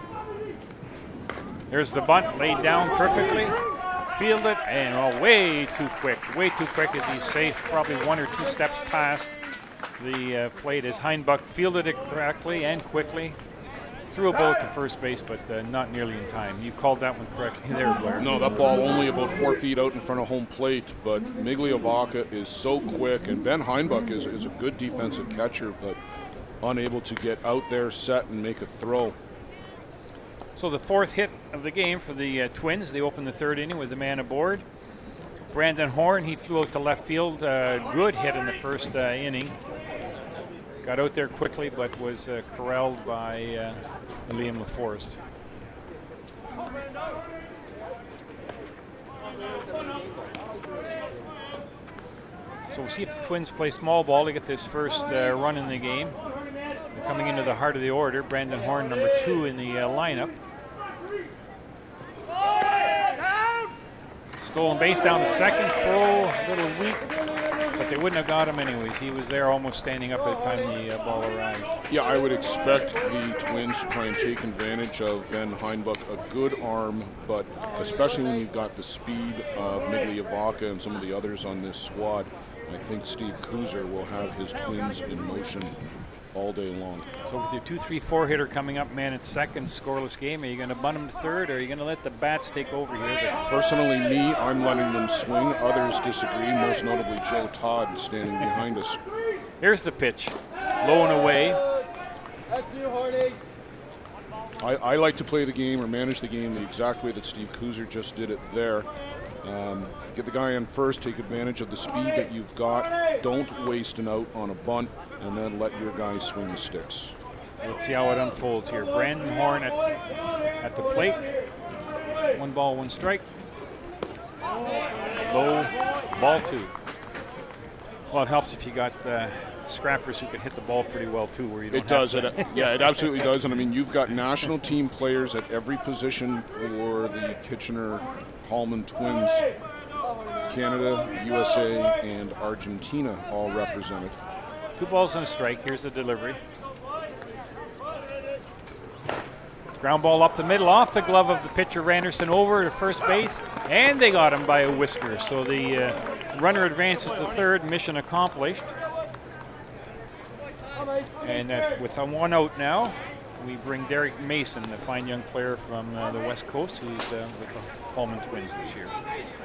There's the bunt laid down perfectly. Fielded and way too quick. Way too quick as he's safe. Probably 1 or 2 steps past the plate as Heinbuck fielded it correctly and quickly. Threw a bullet to first base, but not nearly in time. You called that one correctly there, Blair. No, that ball only about 4 feet out in front of home plate, but Migliavaca is so quick, and Ben Heinbuck is a good defensive catcher, but unable to get out there, set, and make a throw. So the 4th hit of the game for the Twins. They opened the 3rd inning with a man aboard. Brandon Horn, he flew out to left field. Good hit in the 1st inning. Got out there quickly, but was corralled by Liam LaForest. So we'll see if the Twins play small ball to get this first run in the game. They're coming into the heart of the order. Brandon Horn, number 2 in the lineup. Stolen base down to second, throw a little weak, but they wouldn't have got him anyways. He was there almost standing up at the time the ball arrived. Yeah, I would expect the Twins to try and take advantage of Ben Heinbuck. A good arm, but especially when you've got the speed of Migliavaca and some of the others on this squad, I think Steve Kuzer will have his Twins in motion all day long. So with your 2-3-4 hitter coming up, man, it's second, scoreless game. Are you going to bunt him to third, or are you going to let the bats take over here? Personally, me, I'm letting them swing. Others disagree, most notably Joe Todd standing behind us. Here's the pitch, low and away. That's you, Horny. I like to play the game or manage the game the exact way that Steve Kuzer just did it there. Get the guy in first, take advantage of the speed that you've got. Don't waste an out on a bunt, and then let your guys swing the sticks. Let's see how it unfolds here. Brandon Horn at the plate. 1 ball, 1 strike. Low, ball 2. Well, it helps if you got scrappers who can hit the ball pretty well too, where you don't. It does. Yeah, it absolutely does. And I mean, you've got national team players at every position for the Kitchener Hallman Twins. Canada, USA, and Argentina all represented. 2 balls and a strike. Here's the delivery. Ground ball up the middle, off the glove of the pitcher Randerson over to first base, and they got him by a whisker. So the runner advances to third, mission accomplished. And with 1 out now, we bring Derek Mason, a fine young player from the West Coast, who's with the Hallman Twins this year.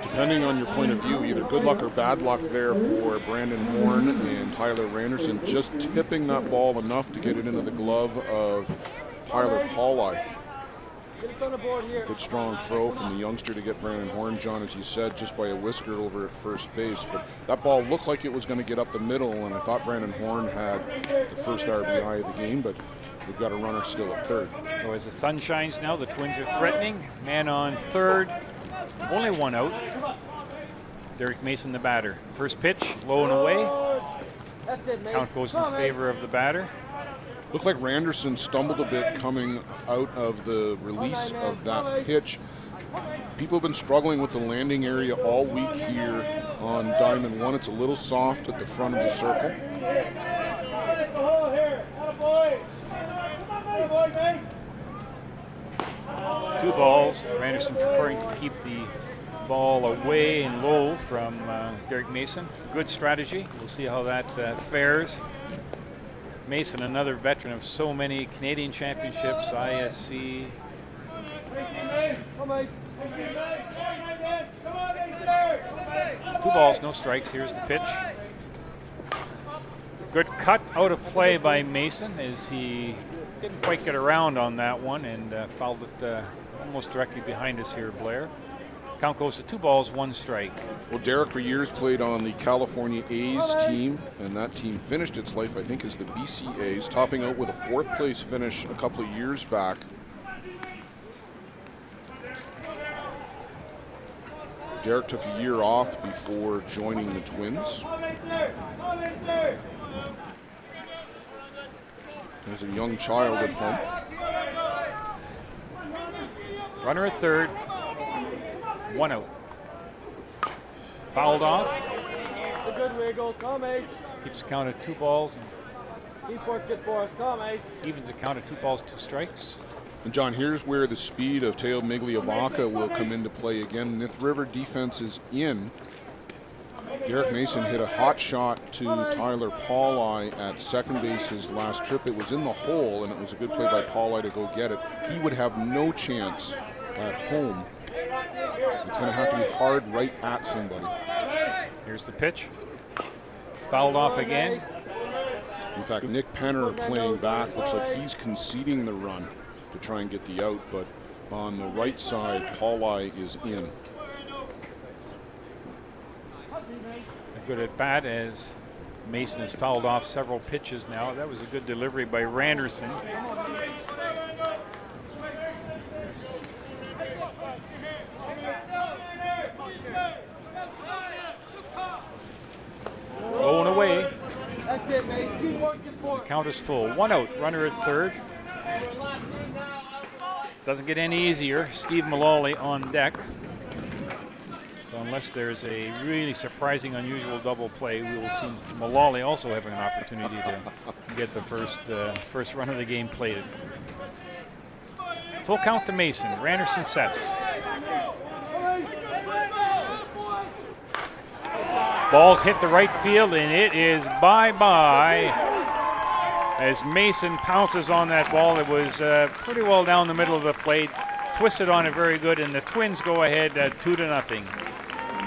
Depending on your point of view, either good luck or bad luck there for Brandon Horn and Tyler Randerson, just tipping that ball enough to get it into the glove of Tyler Paulai. Good strong throw from the youngster to get Brandon Horn, John, as you said, just by a whisker over at first base. But that ball looked like it was going to get up the middle, and I thought Brandon Horn had the first RBI of the game, but we've got a runner still at third. So as the sun shines now, the Twins are threatening. Man on third, only 1 out. Derek Mason, the batter. First pitch, low and away. Count goes in favor of the batter. Looked like Randerson stumbled a bit coming out of the release of that pitch. People have been struggling with the landing area all week here on Diamond 1. It's a little soft at the front of the circle. 2 balls. Randerson preferring to keep the ball away and low from Derek Mason. Good strategy. We'll see how that fares. Mason, another veteran of so many Canadian championships, ISC. Two balls, no strikes. Here's the pitch. Good cut out of play by Mason as he didn't quite get around on that one and fouled it almost directly behind us here, Blair. Count goes to 2 balls, 1 strike. Well, Derek for years played on the California A's team, and that team finished its life, I think, as the BC A's, topping out with a 4th place finish a couple of years back. Derek took a year off before joining the Twins. He was a young child at home. Runner at third. 1 out. Fouled off. It's a good wiggle. Come, Ace. Keeps the count at 2 balls. And keep working for us. Come, Ace. Evens the count at 2 balls, 2 strikes. And John, here's where the speed of Teo Migliavaca will come into play again. Nith River defense is in. Derek Mason hit a hot shot to Tyler Pauli at second base his last trip. It was in the hole, and it was a good play by Pauli to go get it. He would have no chance at home. It's going to have to be hard right at somebody. Here's the pitch. Fouled off again. In fact, Nick Penner playing back. Looks like he's conceding the run to try and get the out, but on the right side, Pauli is in. A good at bat as Mason has fouled off several pitches now. That was a good delivery by Randerson. Going away. That's it, Mace. Keep working for The count is full. 1 out. Runner at third. Doesn't get any easier. Steve Mullally on deck. So unless there's a really surprising, unusual double play, we will see Mullally also having an opportunity to get the first run of the game plated. Full count to Mason. Randerson sets. Ball's hit the right field, and it is bye-bye as Mason pounces on that ball. It was pretty well down the middle of the plate, twisted on it very good, and the Twins go ahead 2-0.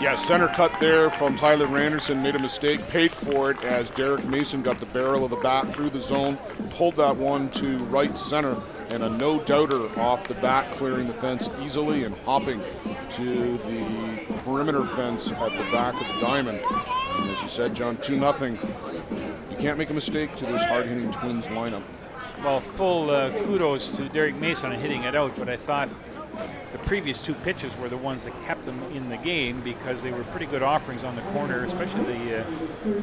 Yeah, center cut there from Tyler Randerson, made a mistake, paid for it as Derek Mason got the barrel of the bat through the zone, pulled that one to right center, and a no-doubter off the bat, clearing the fence easily and hopping to the perimeter fence at the back of the diamond. And as you said, John, 2-0. You can't make a mistake to this hard-hitting Twins lineup. Well, full kudos to Derek Mason on hitting it out, but I thought the previous 2 pitches were the ones that kept them in the game because they were pretty good offerings on the corner, especially the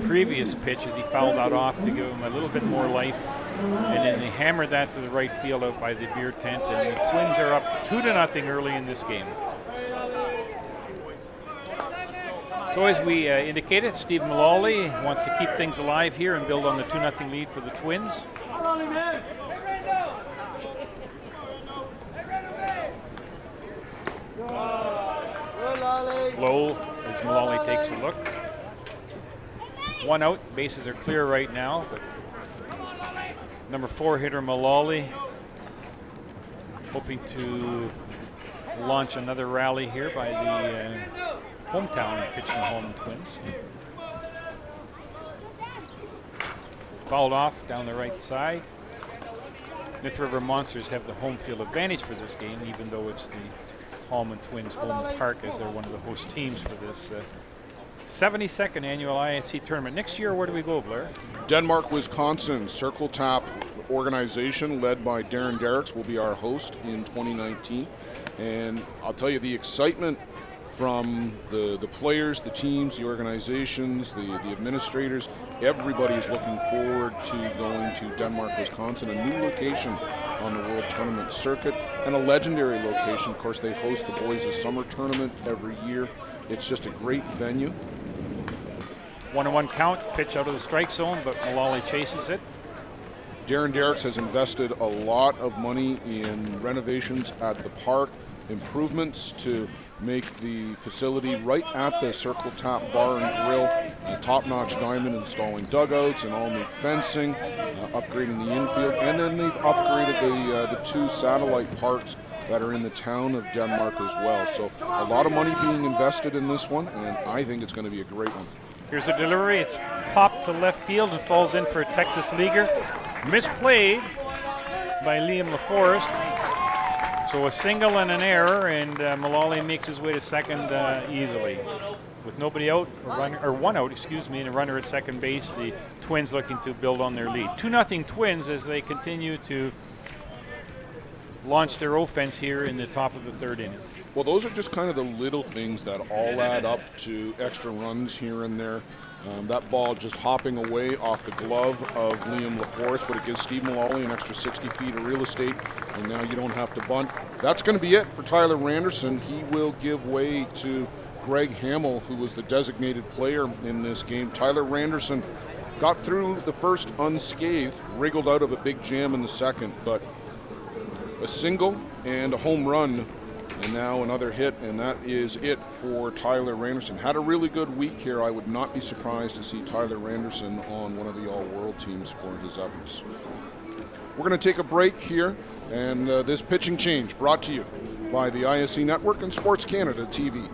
previous pitch as he fouled that off to give him a little bit more life. And then they hammered that to the right field out by the beer tent, and the Twins are up 2-0 early in this game. So as we indicated, Steve Mullally wants to keep things alive here and build on the 2-0 lead for the Twins. Low as Mullally takes a look. 1 out, bases are clear right now, but number 4 hitter Mullally hoping to launch another rally here by the hometown Kitchener-Hallman Twins. Fouled off down the right side. Nith River Monsters have the home field advantage for this game, even though it's the Hallman Twins home park, as they're one of the host teams for this 72nd annual ISC tournament. Next year, where do we go, Blair? Denmark, Wisconsin. Circle Tap organization led by Darren Derricks will be our host in 2019. And I'll tell you, the excitement from the players, the teams, the organizations, the administrators, everybody is looking forward to going to Denmark, Wisconsin, a new location on the World Tournament circuit, and a legendary location. Of course, they host the Boys' Summer Tournament every year. It's just a great venue. 1-1 count, pitch out of the strike zone, but Mullally chases it. Darren Derricks has invested a lot of money in renovations at the park, improvements to make the facility right at the Circle Tap Bar and Grill a top-notch diamond, installing dugouts and all new fencing, upgrading the infield, and then they've upgraded the 2 satellite parks that are in the town of Denmark as well. So a lot of money being invested in this one, and I think it's going to be a great one. Here's a delivery. It's popped to left field and falls in for a Texas leaguer. Misplayed by Liam LaForest. So a single and an error, and Mullally makes his way to second easily. With nobody out, or one out, excuse me, and a runner at second base, the Twins looking to build on their lead. 2-0 Twins as they continue to launch their offense here in the top of the third inning. Well, those are just kind of the little things that all add up to extra runs here and there. That ball just hopping away off the glove of Liam LaForest, but it gives Steve Mullally an extra 60 feet of real estate, and now you don't have to bunt. That's going to be it for Tyler Randerson. He will give way to Greg Hamill, who was the designated player in this game. Tyler Randerson got through the first unscathed, wriggled out of a big jam in the second, but a single and a home run, and now another hit, and that is it for Tyler Randerson. Had a really good week here. I would not be surprised to see Tyler Randerson on one of the all-world teams for his efforts. We're going to take a break here, and this pitching change brought to you by the ISC Network and Sports Canada TV.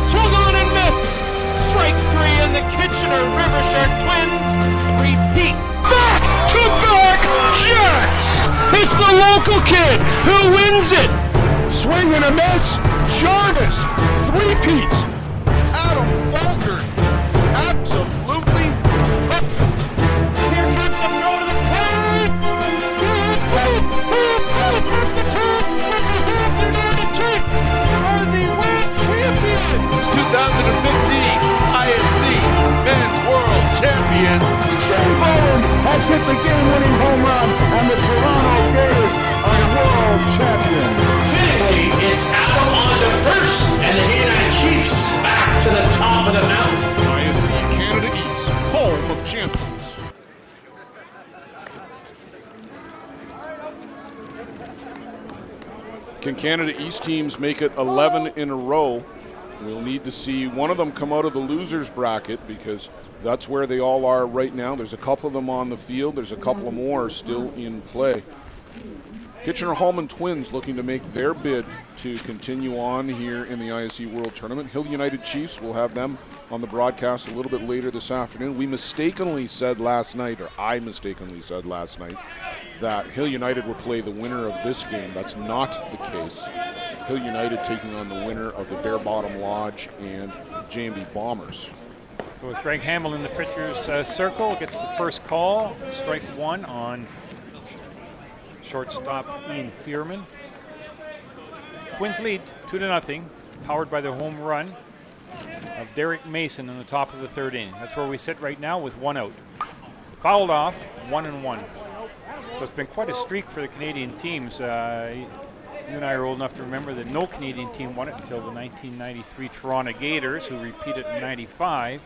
Swung on and missed. Strike 3, and the Kitchener River Shark Twins repeat. Back-to-back Jets! It's the local kid who wins it. Swing and a miss. Jarvis, 3-peats. Adam Falker, absolutely. Here comes the throw to the plate. Are the world champions. 2015 ISC Men's World Champions. Shane Bowen has hit the game-winning home run, and the Toronto Gators are world champions. Finally, it's Adam on to first, and the United Chiefs back to the top of the mountain. ISC Canada East, home of champions. Can Canada East teams make it 11 in a row? We'll need to see one of them come out of the losers bracket, because that's where they all are right now. There's a couple of them on the field. There's a couple of more still in play. Kitchener-Hallman Twins looking to make their bid to continue on here in the ISC World Tournament. Hill United Chiefs, will have them on the broadcast a little bit later this afternoon. We mistakenly said last night, or I mistakenly said last night, that Hill United would play the winner of this game. That's not the case. Hill United taking on the winner of the Bear Bottom Lodge and J&B Bombers. So with Greg Hamill in the pitcher's circle, gets the first call, strike 1 on shortstop Ian Fearman. Twins lead 2-0, powered by the home run of Derek Mason in the top of the third inning. That's where we sit right now with 1 out. Fouled off, 1-1. So it's been quite a streak for the Canadian teams. You and I are old enough to remember that no Canadian team won it until the 1993 Toronto Gators, who repeated in 95.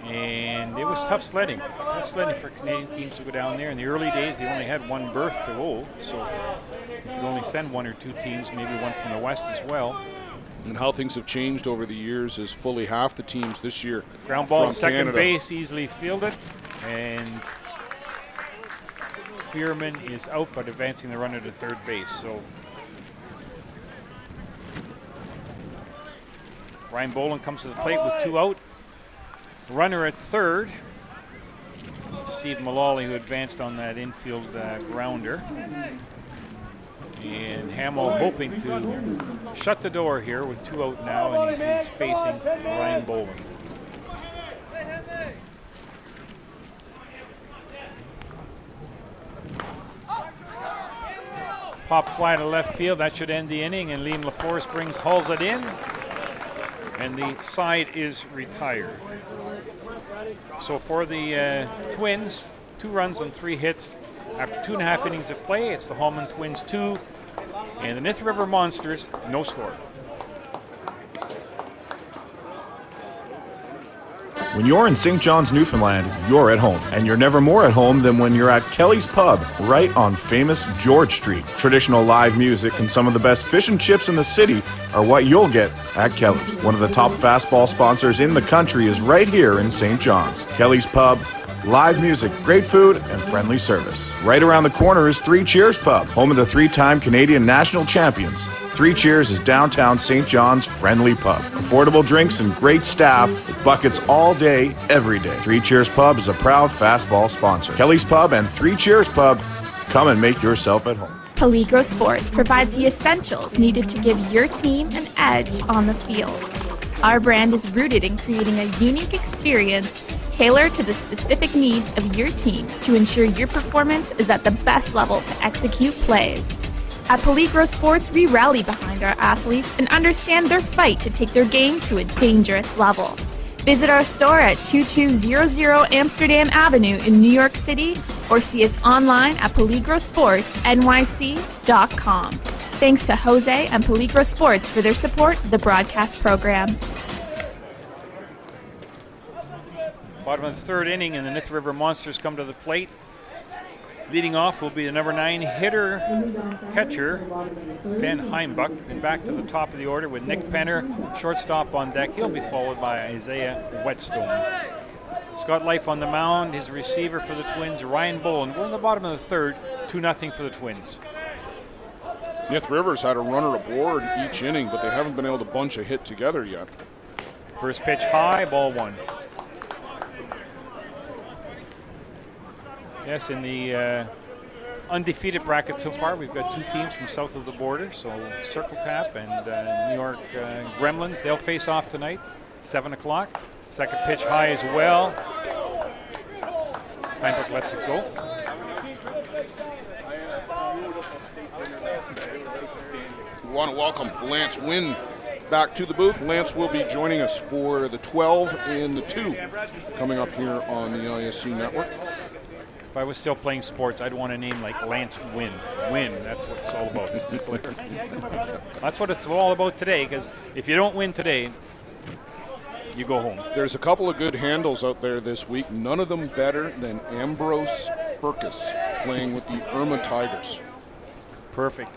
And it was tough sledding for Canadian teams to go down there. In the early days, they only had one berth to go, so you could only send 1 or 2 teams, maybe one from the West as well. And how things have changed over the years is fully half the teams this year. Ground ball from at second Canada. base, easily fielded, and Fearman is out, but advancing the runner to third base. So Ryan Boland comes to the plate with 2 out. Runner at third. Steve Mullally, who advanced on that infield grounder. And Hamill hoping to shut the door here with 2 out now, and he's facing Ryan Boland. Pop fly to left field, that should end the inning, and Liam LaForest hauls it in, and the side is retired. So for the Twins, 2 runs on 3 hits. After 2.5 innings of play, it's the Hallman Twins 2, and the Nith River Monsters, no score. When you're in St. John's, Newfoundland, you're at home. And you're never more at home than when you're at Kelly's Pub, right on famous George Street. Traditional live music and some of the best fish and chips in the city are what you'll get at Kelly's. One of the top fastball sponsors in the country is right here in St. John's. Kelly's Pub, live music, great food, and friendly service. Right around the corner is Three Cheers Pub, home of the 3-time Canadian national champions. Three Cheers is downtown St. John's friendly pub. Affordable drinks and great staff with buckets all day, every day. Three Cheers Pub is a proud fastball sponsor. Kelly's Pub and Three Cheers Pub, come and make yourself at home. Peligro Sports provides the essentials needed to give your team an edge on the field. Our brand is rooted in creating a unique experience tailored to the specific needs of your team to ensure your performance is at the best level to execute plays. At Peligro Sports, we rally behind our athletes and understand their fight to take their game to a dangerous level. Visit our store at 2200 Amsterdam Avenue in New York City or see us online at peligrosportsnyc.com. Thanks to Jose and Peligro Sports for their support of the broadcast program. Bottom of the third inning, and the Nith River Monsters come to the plate. Leading off will be the number 9 catcher, Ben Heimbuck. Then back to the top of the order with Nick Penner, shortstop on deck. He'll be followed by Isaiah Whetstone. Scott Life on the mound, his receiver for the Twins, Ryan Boland. We're in the bottom of the third, 2-0 for the Twins. Nith River's had a runner aboard each inning, but they haven't been able to bunch a hit together yet. First pitch high, ball 1. Yes, in the undefeated bracket so far, we've got 2 teams from south of the border. So Circle Tap and New York Gremlins, they'll face off tonight, 7 o'clock. Second pitch high as well. Heimbuck lets it go. We want to welcome Lance Wynn back to the booth. Lance will be joining us for the 12 and the 2 coming up here on the ISC network. If I was still playing sports, I'd want a name like Lance Wynn. Win, that's what it's all about, isn't it, Blair? That's what it's all about today, because if you don't win today, you go home. There's a couple of good handles out there this week, none of them better than Ambrose Furcus playing with the Irma Tigers. Perfect.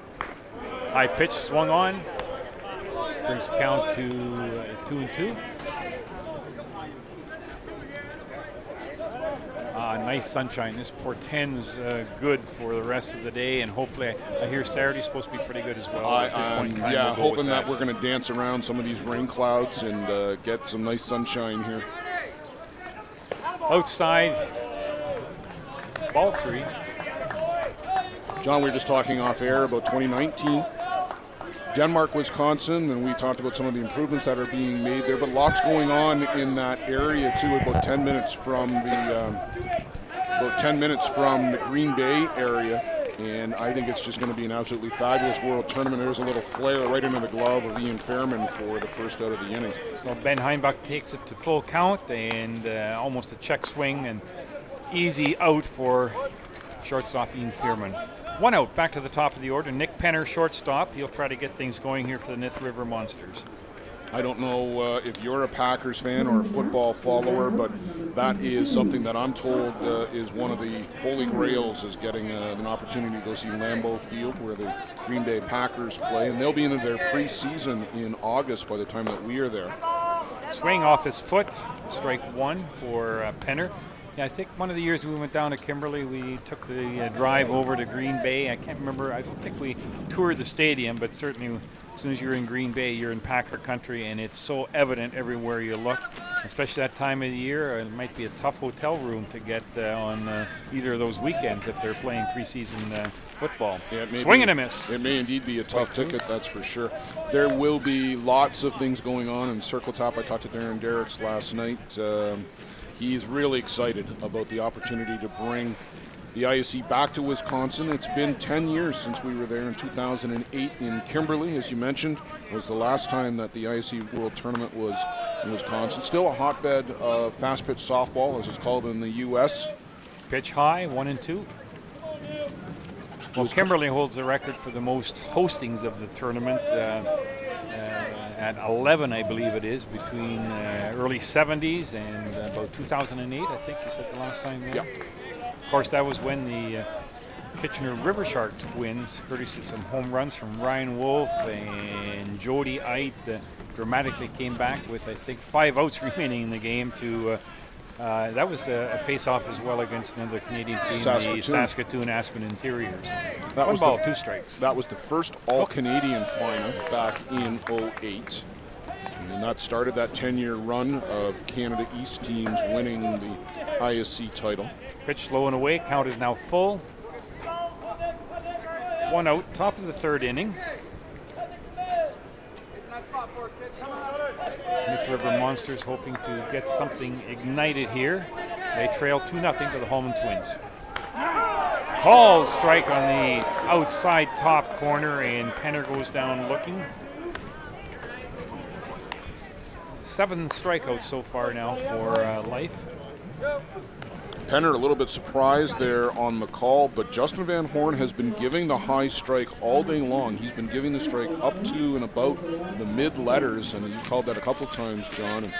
High pitch swung on, brings the count to 2-2. Nice sunshine. This portends good for the rest of the day, and hopefully I hear Saturday's supposed to be pretty good as well. At this point in time, yeah, we'll hoping that we're going to dance around some of these rain clouds and get some nice sunshine here. Outside, ball 3. John, we were just talking off air about 2019. Denmark, Wisconsin, and we talked about some of the improvements that are being made there, but lots going on in that area too. About 10 minutes from the Green Bay area, and I think it's just going to be an absolutely fabulous World Tournament. There's a little flare right into the glove of Ian Fairman for the first out of the inning. So Ben Heimbuck takes it to full count and almost a check swing and easy out for shortstop Ian Fairman. 1 out, back to the top of the order. Nick Penner, shortstop. He'll try to get things going here for the Nith River Monsters. I don't know if you're a Packers fan or a football follower, but that is something that I'm told is one of the holy grails, is getting an opportunity to go see Lambeau Field where the Green Bay Packers play, and they'll be into their preseason in August by the time that we are there. Swing off his foot, strike 1 for Penner. Yeah, I think one of the years we went down to Kimberley, we took the drive over to Green Bay. I can't remember, I don't think we toured the stadium, but certainly as soon as you're in Green Bay, you're in Packer country, and it's so evident everywhere you look, especially that time of the year. It might be a tough hotel room to get on either of those weekends if they're playing preseason football. Yeah, swing and a miss. It may indeed be a tough ticket, that's for sure. There will be lots of things going on in Circle Top. I talked to Darren Derricks last night. He's really excited about the opportunity to bring the ISC back to Wisconsin. It's been 10 years since we were there in 2008 in Kimberley, as you mentioned, was the last time that the ISC World Tournament was in Wisconsin. Still a hotbed of fast pitch softball, as it's called in the U.S. Pitch high, 1-2. Well, Kimberley holds the record for the most hostings of the tournament. at 11, I believe it is, between early 70s and about 2008, I think you said the last time. Yeah. Of course, that was when the Kitchener River Shark twins, courtesy of some home runs from Ryan Wolf and Jody Eit, dramatically came back with, I think, 5 outs remaining in the game to that was a face-off as well against another Canadian team, the Saskatoon Aspen Interiors. That One ball, 2 strikes. That was the first All-Canadian final back in 2008. And that started that 10-year run of Canada East teams winning the ISC title. Pitch low and away. Count is now full. 1 out, top of the 3rd inning. Nith River Monsters hoping to get something ignited here. They trail 2-0 to the Hallman Twins. Called strike on the outside top corner, and Penner goes down looking. 7 strikeouts so far now for Life. Penner a little bit surprised there on the call, but Justin Van Horn has been giving the high strike all day long. He's been giving the strike up to and about the mid letters, and you called that a couple times, John, and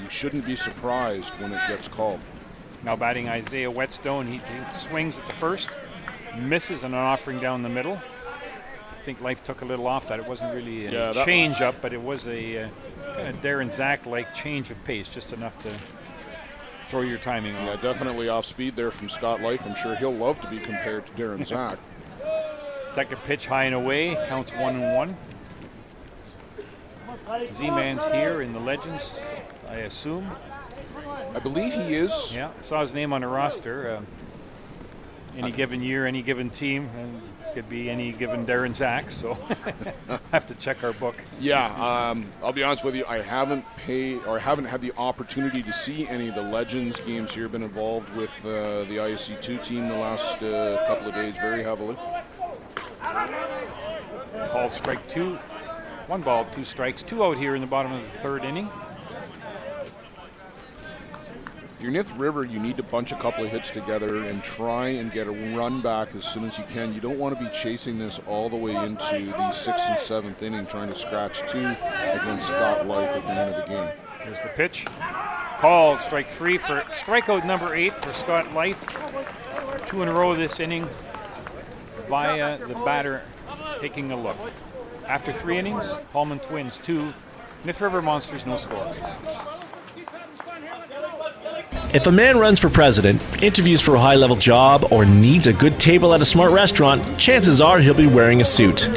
you shouldn't be surprised when it gets called. Now batting Isaiah Whetstone. He swings at the first, misses on an offering down the middle. I think Life took a little off that. It wasn't really a change up, but it was a kind of Darren Zach-like change of pace, just enough to throw your timing off. Yeah, definitely off speed there from Scott Life. I'm sure he'll love to be compared to Darren Zach. Second pitch high and away, counts 1-1. Z-Man's here in the Legends, I assume. I believe he is. Yeah, I saw his name on the roster. Any given year, any given team, and could be any given Darren Zach, so have to check our book. Yeah, I'll be honest with you, I haven't had the opportunity to see any of the Legends games here. Been involved with the ISC2 team the last couple of days very heavily. Called strike 2. 1 ball, 2 strikes, 2 out here in the bottom of the 3rd inning. Your Nith River, you need to bunch a couple of hits together and try and get a run back as soon as you can. You don't want to be chasing this all the way into the 6th and 7th inning, trying to scratch 2 against Scott Life at the end of the game. Here's the pitch. Called strike 3 for strikeout number 8 for Scott Life. 2 in a row this inning via the batter taking a look. After 3 innings, Hallman Twins 2, Nith River Monsters no score. If a man runs for president, interviews for a high-level job, or needs a good table at a smart restaurant, chances are he'll be wearing a suit.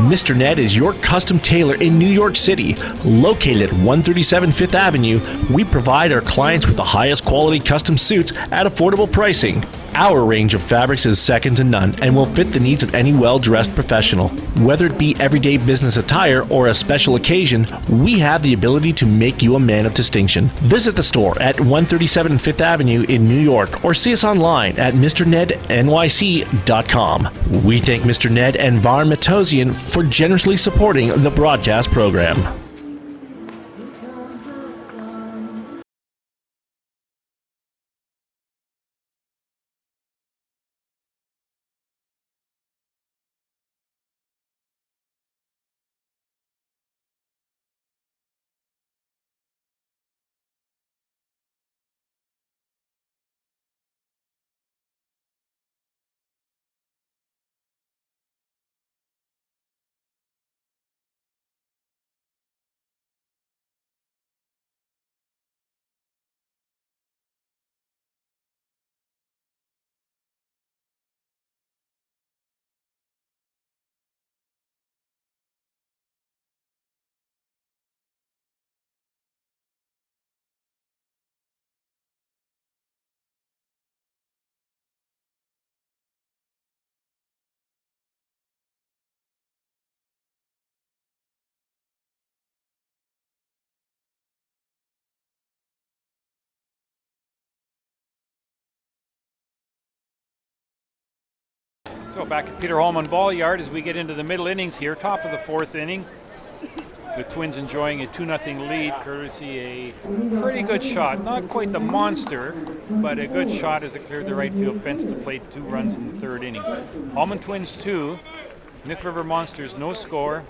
Mr. Ned is your custom tailor in New York City. Located at 137 Fifth Avenue, we provide our clients with the highest quality custom suits at affordable pricing. Our range of fabrics is second to none and will fit the needs of any well-dressed professional. Whether it be everyday business attire or a special occasion, we have the ability to make you a man of distinction. Visit the store at 137 Fifth Avenue in New York or see us online at MrNedNYC.com. We thank Mr. Ned and Var Matosian for generously supporting the broadcast program. So back at Peter Hallman Ball Yard as we get into the middle innings here, top of the 4th inning. The Twins enjoying a 2-0 lead, courtesy a pretty good shot. Not quite the monster, but a good shot as it cleared the right field fence to play 2 runs in the 3rd inning. Hallman Twins 2, Nith River Monsters no score.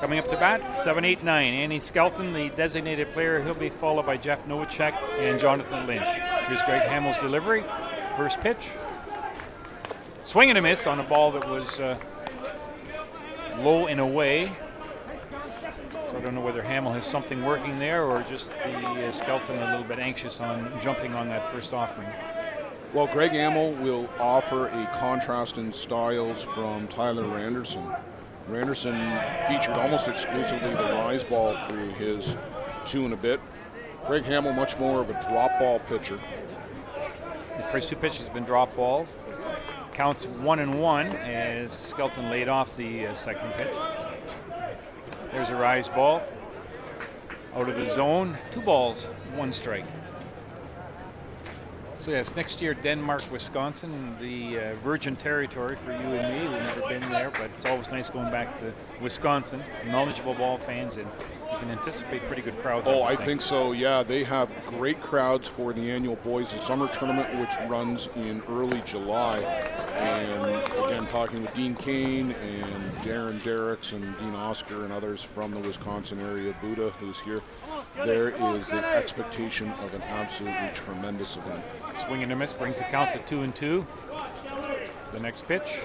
Coming up to bat, 7, 8, 9. Andy Skelton, the designated player. He'll be followed by Jeff Novacek and Jonathan Lynch. Here's Greg Hamill's delivery. First pitch. Swing and a miss on a ball that was low and away. So I don't know whether Hamill has something working there or just the Skelton a little bit anxious on jumping on that first offering. Well, Greg Hamill will offer a contrast in styles from Tyler Randerson. Randerson featured almost exclusively the rise ball through his 2 and a bit. Greg Hamill much more of a drop ball pitcher. The first 2 pitches have been drop balls. Counts 1-1 as Skelton laid off the second pitch. There's a rise ball. Out of the zone, 2 balls, 1 strike. So yes, next year Denmark, Wisconsin, the virgin territory for you and me. We've never been there, but it's always nice going back to Wisconsin. Knowledgeable ball fans, and you can anticipate pretty good crowds. Oh, I think so, yeah. They have great crowds for the annual Boys of Summer Tournament, which runs in early July. And again, talking with Dean Kane and Darren Derricks and Dean Oscar and others from the Wisconsin area, Buddha, who's here, there is the expectation of an absolutely tremendous event. Swing and a miss brings the count to 2-2. The next pitch.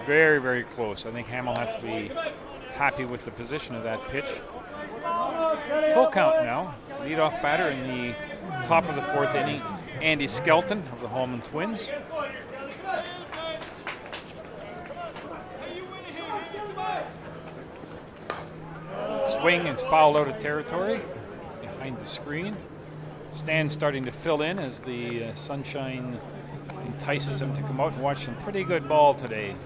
Very, very close. I think Hamill has to be happy with the position of that pitch. Full count now. Leadoff batter in the top of the 4th inning, Andy Skelton of the Hallman Twins. Swing is fouled out of territory behind the screen. Stands starting to fill in as the sunshine entices him to come out and watch some pretty good ball today.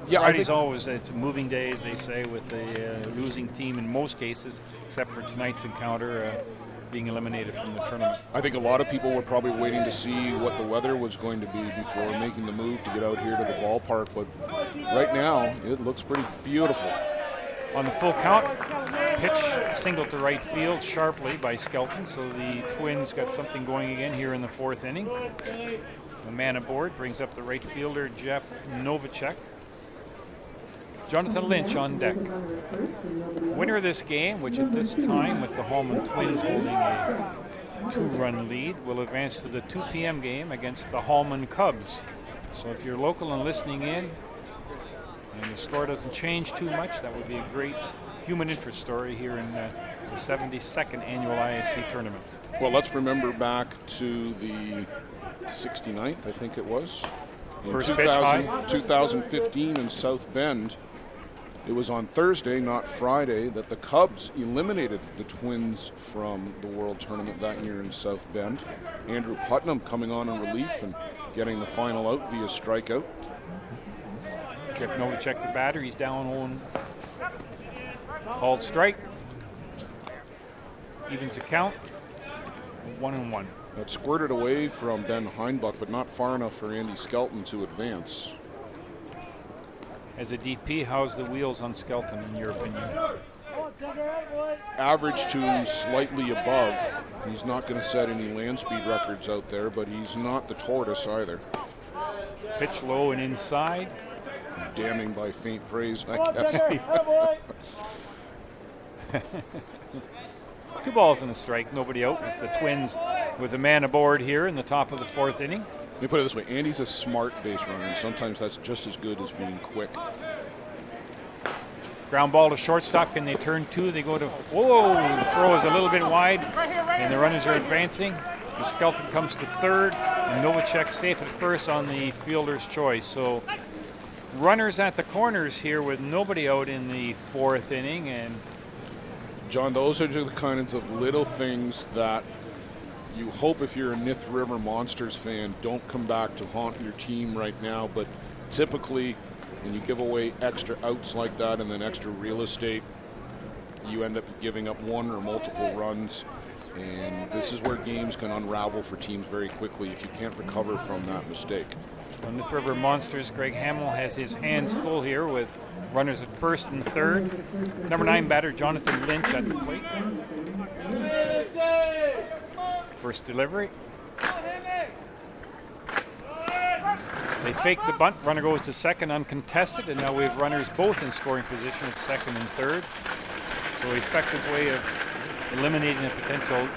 Yeah, Friday's always, it's a moving day, as they say, with the losing team in most cases, except for tonight's encounter being eliminated from the tournament. I think a lot of people were probably waiting to see what the weather was going to be before making the move to get out here to the ballpark, but right now it looks pretty beautiful. On the full count, pitch single to right field sharply by Skelton, so the Twins got something going again here in the 4th inning. The man aboard brings up the right fielder, Jeff Novacek. Jonathan Lynch on deck. Winner of this game, which at this time, with the Hallman Twins holding a 2-run lead, will advance to the 2 p.m. game against the Hallman Cubs. So if you're local and listening in, and the score doesn't change too much, that would be a great human interest story here in the 72nd annual ISC tournament. Well, let's remember back to the 69th, I think it was. In First pitch high. 2015 in South Bend. It was on Thursday, not Friday, that the Cubs eliminated the Twins from the World Tournament that year in South Bend. Andrew Putnam coming on in relief and getting the final out via strikeout. Jeff Novacek, the batter, he's down 0. Called strike. Evens the count. 1-1. That squirted away from Ben Heinbuch, but not far enough for Andy Skelton to advance. As a DP, how's the wheels on Skelton, in your opinion? Average to slightly above. He's not going to set any land speed records out there, but he's not the tortoise either. Pitch low and inside. Damning by faint praise, I guess. 2 balls and a strike, nobody out, with the Twins with a man aboard here in the top of the 4th inning. Let me put it this way, Andy's a smart base runner, and sometimes that's just as good as being quick. Ground ball to shortstop, can they turn 2? They go to, whoa, the throw is a little bit wide, and the runners are advancing. The Skelton comes to 3rd, and Novacek safe at 1st on the fielder's choice. So runners at the corners here with nobody out in the 4th inning. And John, those are the kinds of little things that you hope, if you're a Nith River Monsters fan, don't come back to haunt your team right now. But typically, when you give away extra outs like that and then extra real estate, you end up giving up 1 or multiple runs. And this is where games can unravel for teams very quickly if you can't recover from that mistake. So Nith River Monsters, Greg Hamill has his hands full here with runners at 1st and 3rd. Number 9 batter Jonathan Lynch at the plate. First delivery. They fake the bunt. Runner goes to second uncontested, and now we have runners both in scoring position at second and third. So effective way of eliminating a potential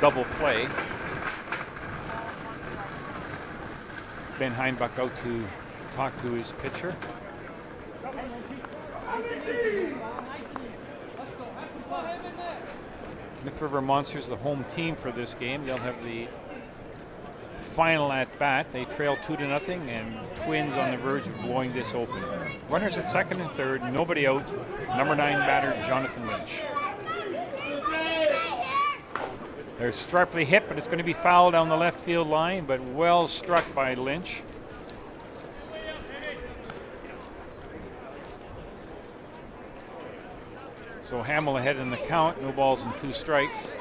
double play. Ben Heinbach out to talk to his pitcher. Nith River Monsters, the home team for this game. They'll have the final at bat. They trail 2-0, and the Twins on the verge of blowing this open. Runners at second and third, nobody out. Number 9 batter, Jonathan Lynch. There's sharply hit, but it's going to be fouled down the left field line, but well struck by Lynch. So Hamill ahead in the count, no balls and 2 strikes.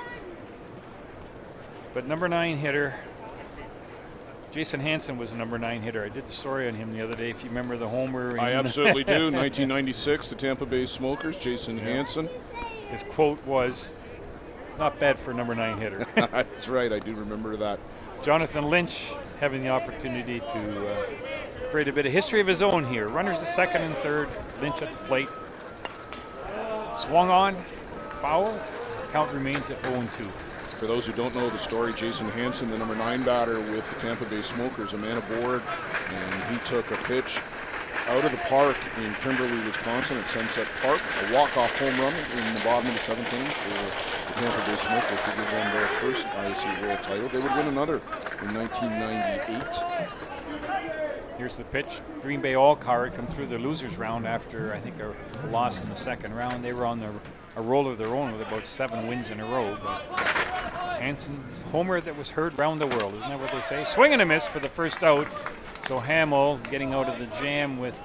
But number 9 hitter, Jason Hansen was a number 9 hitter. I did the story on him the other day, if you remember the homer. I absolutely do. 1996, the Tampa Bay Smokers, Jason Hansen. His quote was, "Not bad for a number 9 hitter." That's right, I do remember that. Jonathan Lynch having the opportunity to create a bit of history of his own here. Runners at second and third, Lynch at the plate. Swung on, fouled. Count remains at 0-2. For those who don't know the story, Jason Hansen, the number 9 batter with the Tampa Bay Smokers, a man aboard, and he took a pitch out of the park in Kimberly, Wisconsin at Sunset Park, a walk-off home run in the bottom of the 7th inning for the Tampa Bay Smokers to give them their first ISC World title. They would win another in 1998. Here's the pitch. Green Bay All-Car come through the losers round after, I think, a loss in the second round. They were on a roll of their own with about 7 wins in a row. But Hansen's homer that was heard round the world, isn't that what they say? Swing and a miss for the first out. So Hamill getting out of the jam with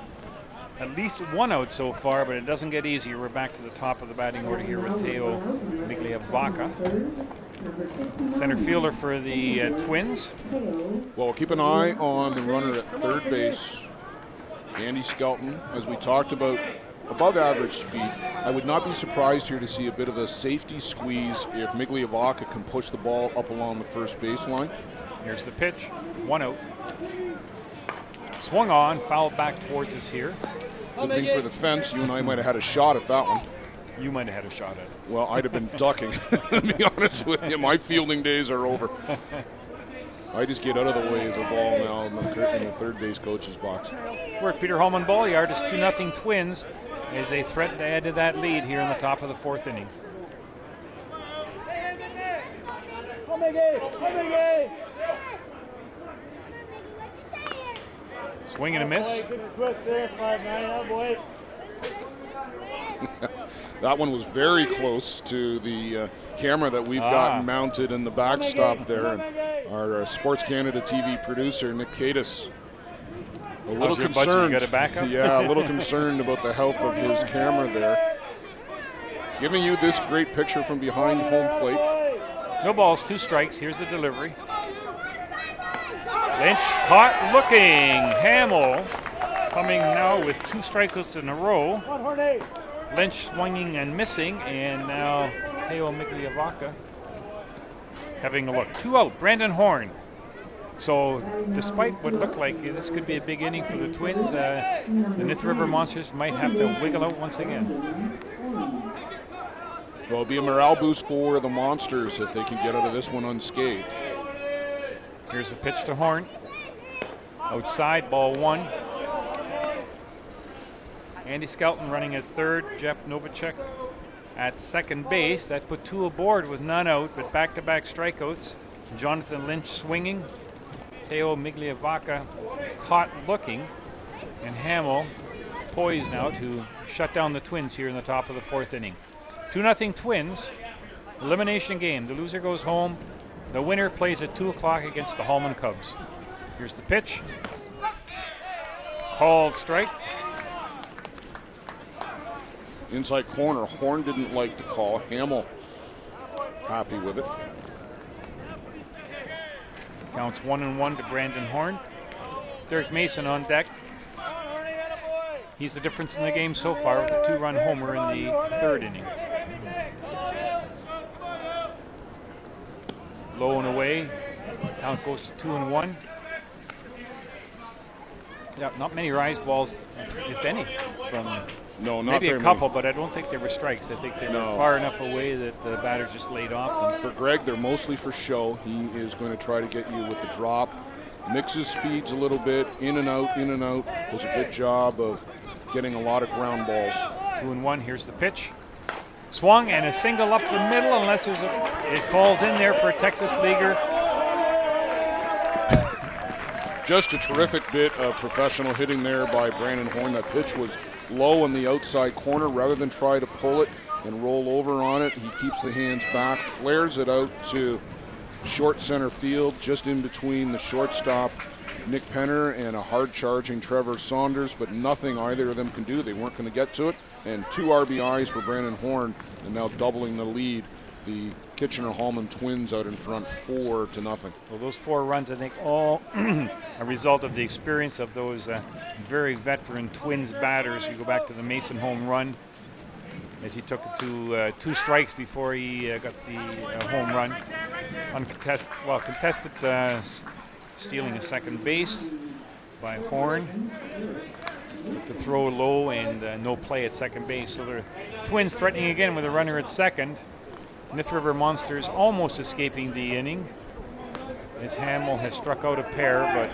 at least 1 out so far, but it doesn't get easier. We're back to the top of the batting order here with Teo Migliavaca. Center fielder for the Twins. Well, keep an eye on the runner at third base, Andy Skelton. As we talked about, above average speed. I would not be surprised here to see a bit of a safety squeeze if Migliavaca can push the ball up along the first baseline. Here's the pitch, 1 out. Swung on, fouled back towards us here. Good thing for the fence, you and I might have had a shot at that one. You might have had a shot at it. Well, I'd have been ducking, to be honest with you. My fielding days are over. I just get out of the way as a ball now in the third base coach's box. We're at Peter Hallman Ball Yard. It's 2-0 Twins as they threaten to add to that lead here in the top of the 4th inning. Swing and a miss. That one was very close to the camera that we've got mounted in the backstop there. And our Sports Canada TV producer, Nick Cadis, a little concerned. You got a backup? Yeah, a little concerned about the health of his camera there. Giving you this great picture from behind home plate. No balls, 2 strikes. Here's the delivery. Lynch caught looking. Hamill coming now with 2 strikeouts in a row. Lynch swinging and missing, and now Teo Migliavaca having a look. 2 out, Brandon Horn. So despite what looked like this could be a big inning for the Twins, the Nith River Monsters might have to wiggle out once again. Well, it'll be a morale boost for the Monsters if they can get out of this one unscathed. Here's the pitch to Horn. Outside, ball 1. Andy Skelton running at third. Jeff Novacek at second base. That put 2 aboard with none out, but back-to-back strikeouts. Jonathan Lynch swinging. Teo Migliavaca caught looking. And Hamill poised now to shut down the Twins here in the top of the 4th inning. 2-0 Twins. Elimination game. The loser goes home. The winner plays at 2 o'clock against the Hallman Cubs. Here's the pitch. Called strike. Inside corner. Horn didn't like the call. Hamill happy with it. Counts 1-1 to Brandon Horn. Derek Mason on deck. He's the difference in the game so far with a 2-run homer in the 3rd inning. Low and away. Count goes to 2-1. Yeah, not many rise balls, if any, from no, not maybe a very couple, many. but I don't think they were strikes. I think they were No. far enough away that the batters just laid off. For Greg, they're mostly for show. He is going to try to get you with the drop, mixes speeds a little bit, in and out, does a good job of getting a lot of ground balls. 2-1, here's the pitch. Swung and a single up the middle, unless it falls in there for a Texas leaguer. Just a terrific bit of professional hitting there by Brandon Horn. That pitch was low in the outside corner. Rather than try to pull it and roll over on it, he keeps the hands back, flares it out to short center field, just in between the shortstop, Nick Penner, and a hard-charging Trevor Saunders, but nothing either of them can do. They weren't going to get to it, and 2 RBIs for Brandon Horn, and now doubling the lead. The Kitchener-Hallman Twins out in front 4-0. So those 4 runs, I think, all a result of the experience of those very veteran Twins batters. You go back to the Mason home run, as he took it to 2 strikes before he got the home run. Contested stealing a second base by Horn. To throw low and no play at second base. So the Twins threatening again with a runner at second. Nith River Monsters almost escaping the inning, as Hamill has struck out a pair, but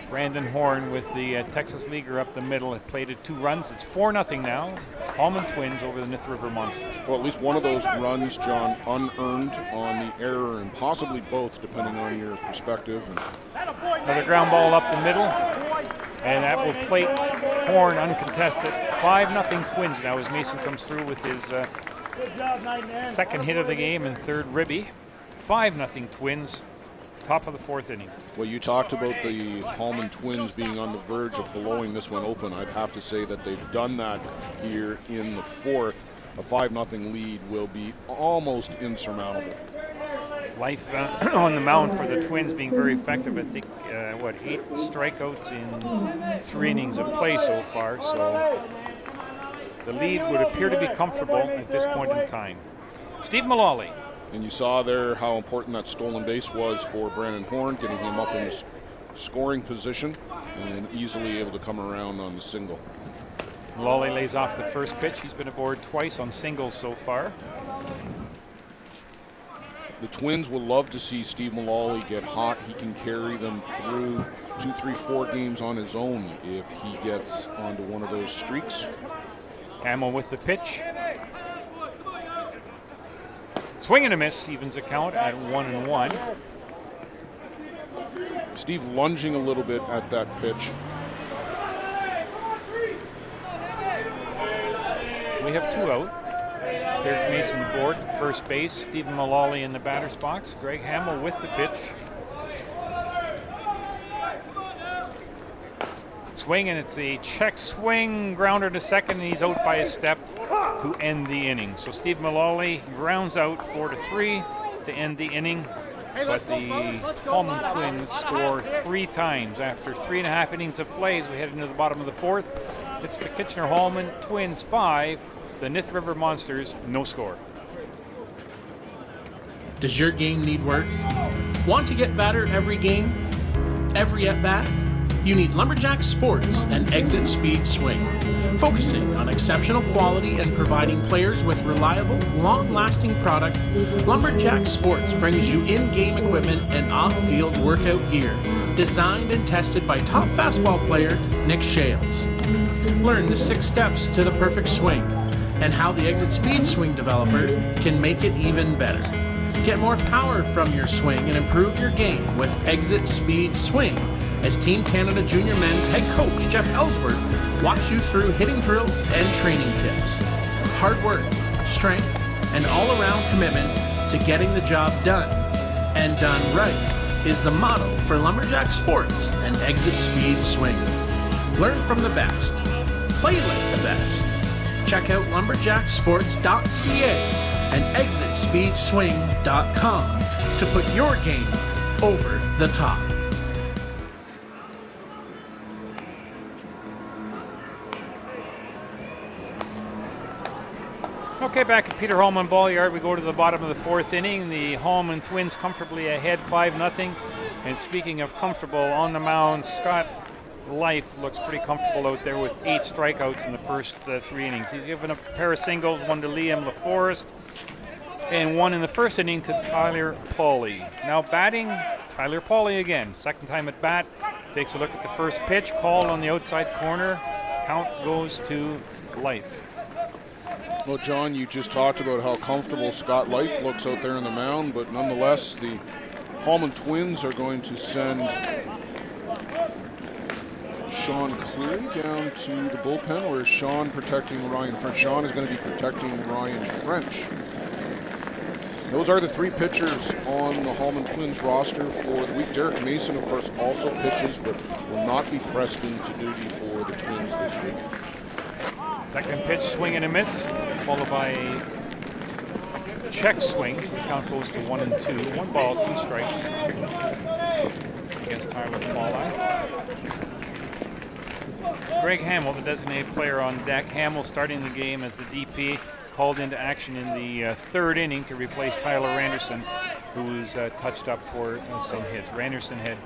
Brandon Horn with the Texas leaguer up the middle has plated 2 runs. It's 4-0 now. Hallman Twins over the Nith River Monsters. Well, at least one of those runs, John, unearned on the error, and possibly both, depending on your perspective. Another ground ball up the middle, and that will plate Horn uncontested. 5-0 Twins now as Mason comes through with his second hit of the game and third ribby. 5-0 Twins, top of the 4th inning. Well, you talked about the Hallman Twins being on the verge of blowing this one open. I'd have to say that they've done that here in the 4th. A 5-0 lead will be almost insurmountable. Life on the mound for the Twins being very effective. I think, 8 strikeouts in 3 innings of play so far. So the lead would appear to be comfortable at this point in time. Steve Mullally. And you saw there how important that stolen base was for Brandon Horn, getting him up in the scoring position and easily able to come around on the single. Mullally lays off the first pitch. He's been aboard twice on singles so far. The Twins will love to see Steve Mullally get hot. He can carry them through 2, 3, 4 games on his own if he gets onto one of those streaks. Hamill with the pitch. Swing and a miss, evens the count at 1-1. Steve lunging a little bit at that pitch. We have 2 out. Derek Mason aboard first base. Stephen Mullally in the batter's box. Greg Hamill with the pitch. Swing, and it's a check swing, grounder to second, and he's out by a step to end the inning. So Steve Mullally grounds out 4-3 to end the inning. But the Hallman Twins score 3 times after 3.5 innings of play as we head into the bottom of the 4th. It's the Kitchener-Hallman Twins 5, the Nith River Monsters no score. Does your game need work? Want to get better every game? Every at-bat? You need Lumberjack Sports and Exit Speed Swing. Focusing on exceptional quality and providing players with reliable, long-lasting product, Lumberjack Sports brings you in-game equipment and off-field workout gear, designed and tested by top fastball player Nick Shales. Learn the 6 steps to the perfect swing and how the Exit Speed Swing developer can make it even better. Get more power from your swing and improve your game with Exit Speed Swing as Team Canada Junior Men's head coach Jeff Ellsworth walks you through hitting drills and training tips. Hard work, strength, and all-around commitment to getting the job done, and done right, is the motto for Lumberjack Sports and Exit Speed Swing. Learn from the best. Play like the best. Check out lumberjacksports.ca and exitspeedswing.com to put your game over the top. Okay, back at Peter Hallman Ball Yard, we go to the bottom of the 4th inning. The Hallman Twins comfortably ahead 5-0. And speaking of comfortable, on the mound, Scott Life looks pretty comfortable out there with 8 strikeouts in the first 3 innings. He's given a pair of singles, one to Liam LaForest, and one in the first inning to Tyler Pauly. Now batting, Tyler Pauly again. Second time at bat. Takes a look at the first pitch, called on the outside corner. Count goes to Life. Well, John, you just talked about how comfortable Scott Life looks out there on the mound, but nonetheless, the Hallman Twins are going to send Sean Cleary down to the bullpen, where Sean protecting Ryan French. Sean is going to be protecting Ryan French. Those are the 3 pitchers on the Hallman Twins roster for the week. Derek Mason, of course, also pitches, but will not be pressed into duty for the Twins this week. Second pitch, swing and a miss, followed by a check swing. So the count goes to 1-2. 1 ball, 2 strikes against Tyler Pauly. Greg Hamill, the designated player on deck. Hamill starting the game as the DP, called into action in the 3rd inning to replace Tyler Randerson, who's touched up for some hits. Randerson had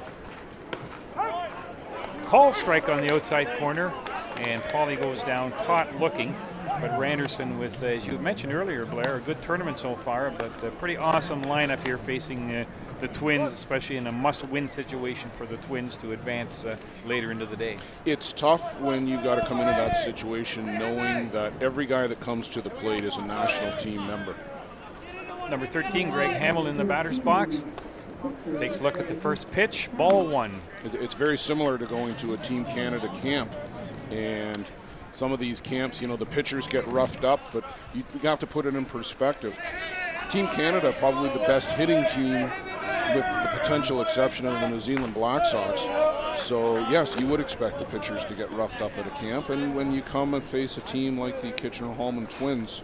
called strike on the outside corner, and Pauly goes down caught looking. But Randerson with, as you mentioned earlier, Blair, a good tournament so far, but a pretty awesome lineup here facing the Twins, especially in a must-win situation for the Twins to advance later into the day. It's tough when you've got to come into that situation knowing that every guy that comes to the plate is a national team member. Number 13, Greg Hamill in the batter's box. Takes a look at the first pitch, ball 1. It's very similar to going to a Team Canada camp, and some of these camps, you know, the pitchers get roughed up, but you have to put it in perspective. Team Canada, probably the best hitting team with the potential exception of the New Zealand Black Sox. So, yes, you would expect the pitchers to get roughed up at a camp, and when you come and face a team like the Kitchener-Hallman Twins,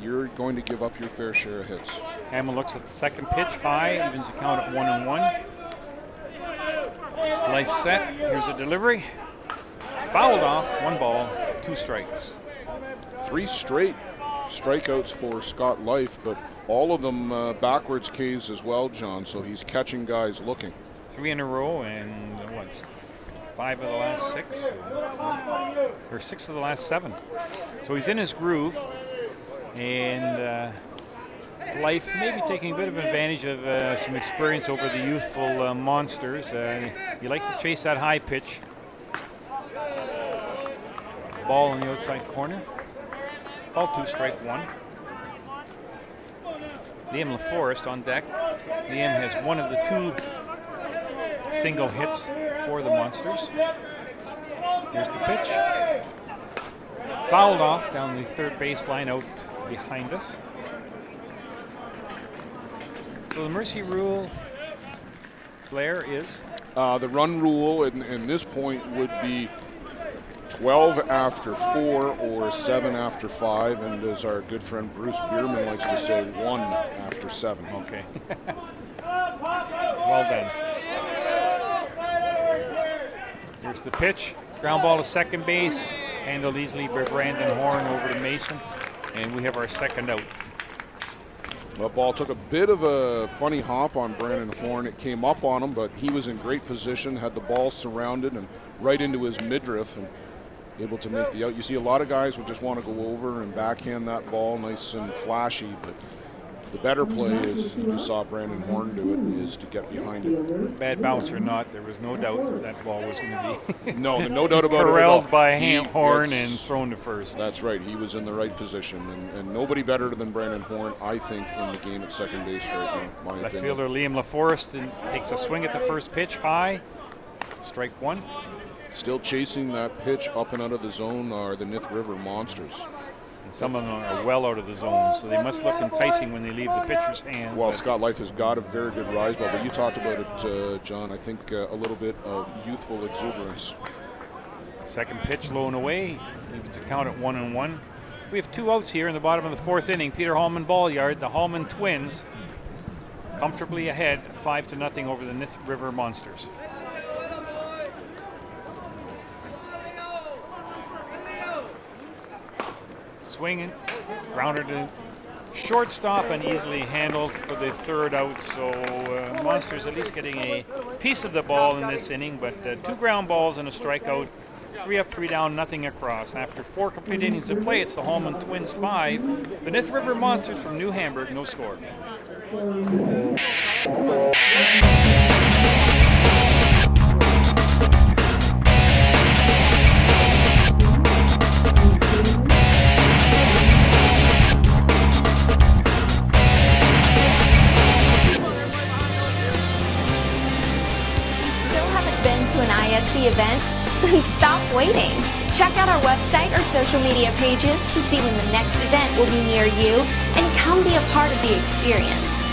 you're going to give up your fair share of hits. Hamill looks at the second pitch, high, evens the count at 1-1. Life set, here's a delivery. Fouled off, 1 ball, 2 strikes. 3 straight strikeouts for Scott Life, but all of them backwards Ks as well, John, so he's catching guys looking. 3 in a row, and 5 of the last 6, or 6 of the last 7. So he's in his groove, and Life maybe taking a bit of advantage of some experience over the youthful monsters. You like to chase that high pitch. Ball on the outside corner. Ball 2, strike 1. Liam LaForest on deck. Liam has one of the 2 single hits for the Monsters. Here's the pitch. Fouled off down the 3rd baseline out behind us. So the mercy rule, Blair, is? The run rule in this point would be 12 after 4 or 7 after 5, and as our good friend Bruce Bierman likes to say, 1 after 7. Okay. Well done. Here's the pitch. Ground ball to second base. Handled easily by Brandon Horn over to Mason, and we have our second out. The ball took a bit of a funny hop on Brandon Horn. It came up on him, but he was in great position, had the ball surrounded and right into his midriff and able to make the out. You see a lot of guys would just want to go over and backhand that ball nice and flashy, but the better play is, you saw Brandon Horn do it, is to get behind it. Bad bounce or not, there was no doubt that ball was going to be no doubt about it. Corralled by Horn and thrown to first. That's right. He was in the right position, and nobody better than Brandon Horn, I think, in the game at second base right now. My Left opinion. fielder Liam LaForest takes a swing at the first pitch, high, strike 1. Still chasing that pitch up and out of the zone are the Nith River Monsters. And some of them are well out of the zone, so they must look enticing when they leave the pitcher's hand. Well, Scott Life has got a very good rise ball, but you talked about it, John. I think a little bit of youthful exuberance. Second pitch low and away. Evens a count at 1-1. We have 2 outs here in the bottom of the 4th inning. Peter Hallman ball yard. The Hallman Twins comfortably ahead 5-0 over the Nith River Monsters. Swinging, grounder to shortstop and easily handled for the third out. So Monsters at least getting a piece of the ball in this inning, but 2 ground balls and a strikeout. 3 up, 3 down, nothing across. After 4 complete innings of play, it's the Hallman Twins 5. The Nith River Monsters from New Hamburg, no score. To an ISC event? Then stop waiting. Check out our website or social media pages to see when the next event will be near you and come be a part of the experience.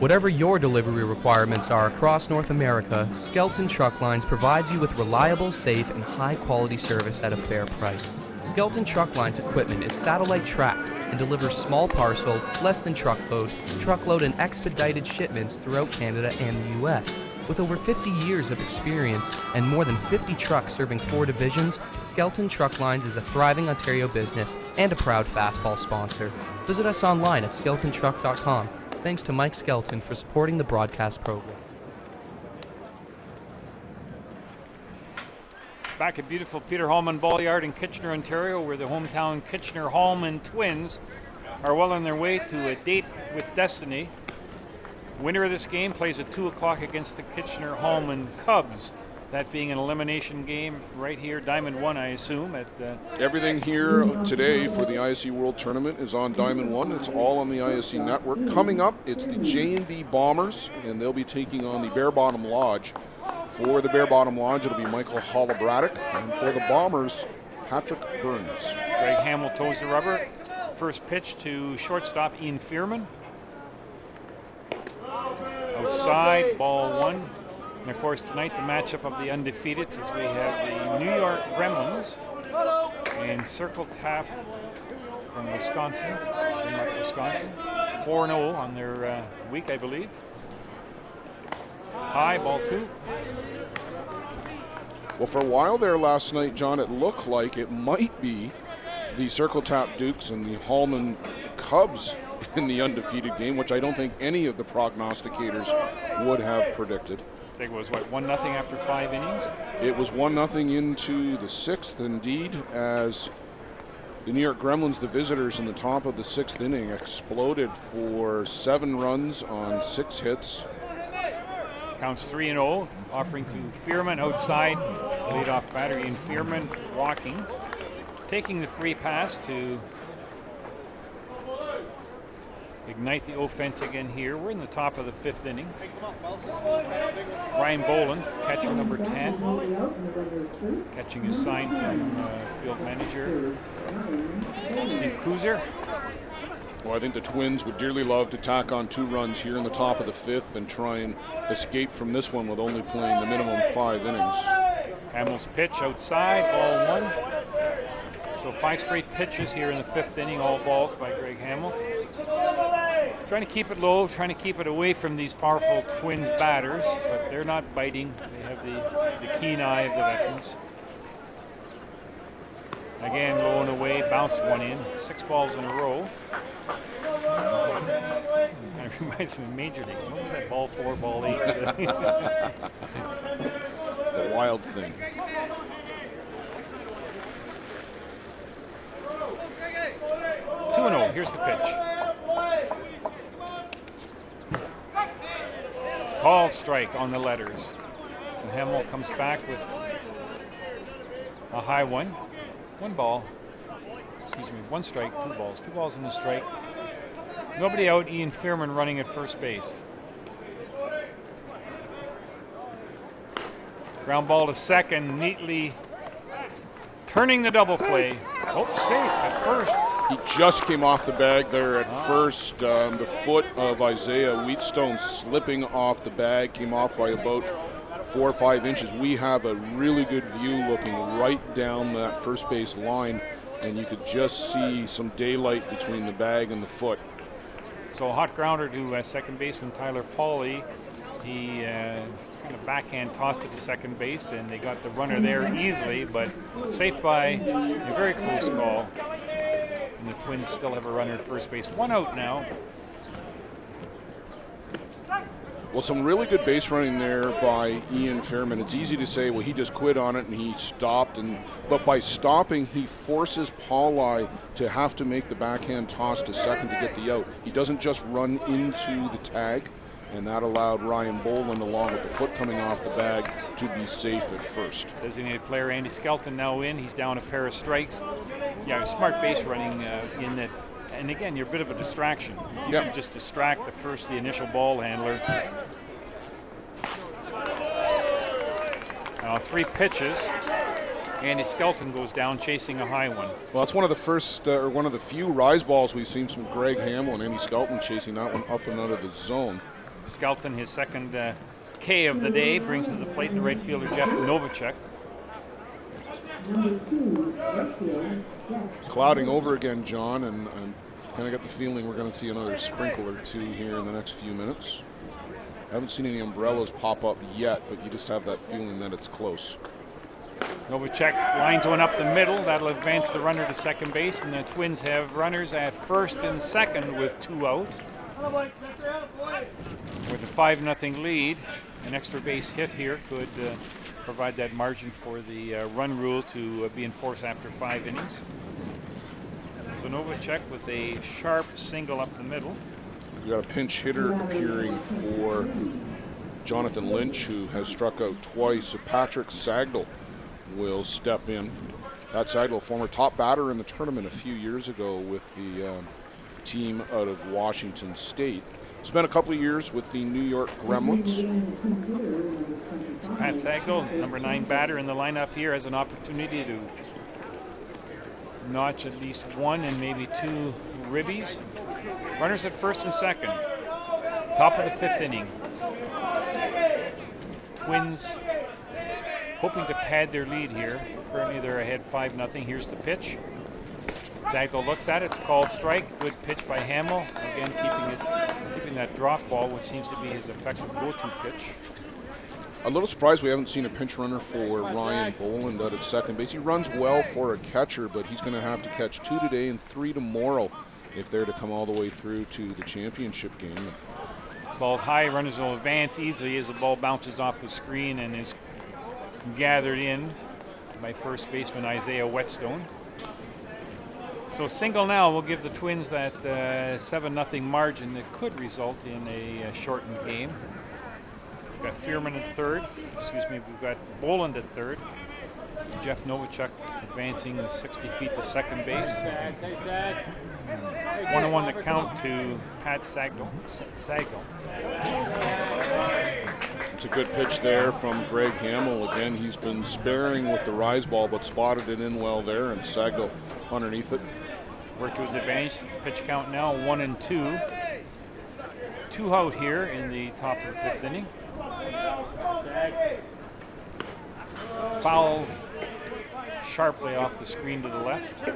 Whatever your delivery requirements are across North America, Skelton Truck Lines provides you with reliable, safe, and high-quality service at a fair price. Skelton Truck Lines equipment is satellite tracked and delivers small parcel, less than truckload and expedited shipments throughout Canada and the U.S. With over 50 years of experience and more than 50 trucks serving 4 divisions, Skelton Truck Lines is a thriving Ontario business and a proud fastball sponsor. Visit us online at skeltontruck.com. Thanks to Mike Skelton for supporting the broadcast program. Back at beautiful Peter Hallman Ball Yard in Kitchener, Ontario, where the hometown Kitchener Hallman Twins are well on their way to a date with destiny. Winner of this game plays at 2 o'clock against the Kitchener Hallman Cubs. That being an elimination game right here, Diamond 1, I assume. Everything here today for the ISC World Tournament is on Diamond 1. It's all on the ISC network. Coming up, it's the J&B Bombers, and they'll be taking on the Bear Bottom Lodge. For the Bear Bottom Lodge, it'll be Michael Hollabraddock, and for the Bombers, Patrick Burns. Greg Hamill toes the rubber. First pitch to shortstop Ian Fearman. Outside, ball 1. And of course tonight the matchup of the undefeateds as we have the New York Gremlins and Circle Tap from Wisconsin, Denmark, Wisconsin. 4-0 on their week, I believe. High, ball 2. Well, for a while there last night, John, it looked like it might be the Circle Tap Dukes and the Hallman Cubs in the undefeated game, which I don't think any of the prognosticators would have predicted. I think it was, 1-0 after 5 innings? It was 1-0 into the 6th, indeed, as the New York Gremlins, the visitors in the top of the 6th inning, exploded for 7 runs on 6 hits. Counts 3-0, offering to Fearman outside, the leadoff batter Ian Fearman walking, taking the free pass to ignite the offense again here. We're in the top of the 5th inning. Ryan Boland, catcher number 10, catching his sign from field manager Steve Cruiser. Well, I think the Twins would dearly love to tack on 2 runs here in the top of the 5th and try and escape from this one with only playing the minimum 5 innings. Hamill's pitch outside, ball 1. So 5 straight pitches here in the 5th inning, all balls by Greg Hamill. He's trying to keep it low, trying to keep it away from these powerful Twins batters, but they're not biting. They have the keen eye of the veterans. Again, low and away, bounced 1 in, 6 balls in a row. Kind of reminds me of Major League. What was that, ball 4, ball 8? The wild thing. Two 2-0, here's the pitch. Called strike on the letters. So Hamill comes back with a high one. 1 ball. Excuse me, 1 strike, 2 balls. 2 balls and a strike. Nobody out, Ian Fearman running at first base. Ground ball to second, neatly turning the double play. Oh, safe at first. He just came off the bag there at first. The foot of Isaiah Wheatstone slipping off the bag, came off by about 4 or 5 inches. We have a really good view looking right down that first base line, and you could just see some daylight between the bag and the foot. So a hot grounder to second baseman Tyler Pauly. He kind of backhand tossed it to second base, and they got the runner there easily, but safe by a very close call. And the Twins still have a runner at first base. 1 out now. Well, some really good base running there by Ian Fairman. It's easy to say, well, he just quit on it and he stopped. But by stopping, he forces Pauli to have to make the backhand toss to second to get the out. He doesn't just run into the tag, and that allowed Ryan Boland, along with the foot coming off the bag, to be safe at first. Designated player Andy Skelton now in. He's down a pair of strikes. Yeah, smart base running in that. And again, you're a bit of a distraction. If you can just distract the initial ball handler. Now 3 pitches. Andy Skelton goes down chasing a high one. Well, that's one of the first, or one of the few rise balls we've seen from Greg Hamill, and Andy Skelton chasing that one up and out of the zone. Skelton, his second K of the day, brings to the plate the right fielder Jeff Novacek. Clouding over again, John, and kind of got the feeling we're going to see another sprinkle or two here in the next few minutes. I haven't seen any umbrellas pop up yet, but you just have that feeling that it's close. Novacek lines one up the middle. That'll advance the runner to second base, and the Twins have runners at first and second with 2 out. With a 5-0 lead, an extra base hit here could provide that margin for the run rule to be enforced after 5 innings. So Novacek with a sharp single up the middle. We've got a pinch hitter appearing for Jonathan Lynch, who has struck out twice. So Patrick Sagdal will step in. Pat Sagdal, former top batter in the tournament a few years ago with the team out of Washington State. Spent a couple of years with the New York Gremlins. So Pat Sagdal, number 9 batter in the lineup here, has an opportunity to notch at least 1 and maybe 2 ribbies. Runners at first and second. Top of the 5th inning. Twins hoping to pad their lead here. Currently they're ahead 5-0. Here's the pitch. Sagdal looks at it. It's called strike. Good pitch by Hamill. Again, keeping that drop ball, which seems to be his effective go-to pitch. A little surprised we haven't seen a pinch runner for Ryan Boland out at second base. He runs well for a catcher, but he's going to have to catch 2 today and 3 tomorrow if they're to come all the way through to the championship game. Ball's high, runners will advance easily as the ball bounces off the screen and is gathered in by first baseman Isaiah Whetstone. So single now will give the Twins that 7-0 margin that could result in a shortened game. We've got Fearman at third. We've got Boland at third. Jeff Novacek advancing the 60 feet to second base. 1-1 the count to Pat Sagdal. It's a good pitch there from Greg Hamill. Again, he's been sparing with the rise ball, but spotted it in well there, and Sagdal underneath it. Work to his advantage. Pitch count now 1-2. 2 out here in the top of the 5th inning. Foul sharply off the screen to the left.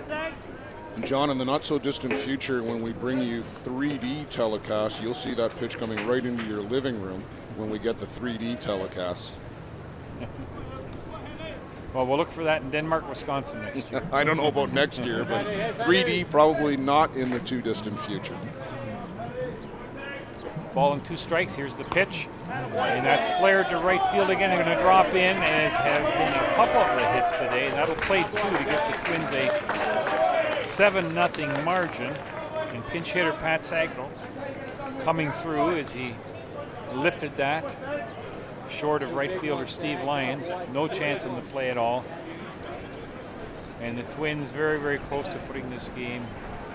And John, in the not-so-distant future, when we bring you 3D telecasts, you'll see that pitch coming right into your living room when we get the 3D telecasts. Well, we'll look for that in Denmark, Wisconsin next year. I don't know about next year, but 3D probably not in the too-distant future. Ball and 2 strikes. Here's the pitch. And that's flared to right field again. They're going to drop in, as have been a couple of the hits today. That'll play 2 to give the Twins a 7-0 margin. And pinch hitter Pat Sagdal coming through as he lifted that short of right fielder Steve Lyons. No chance in the play at all. And the Twins very, very close to putting this game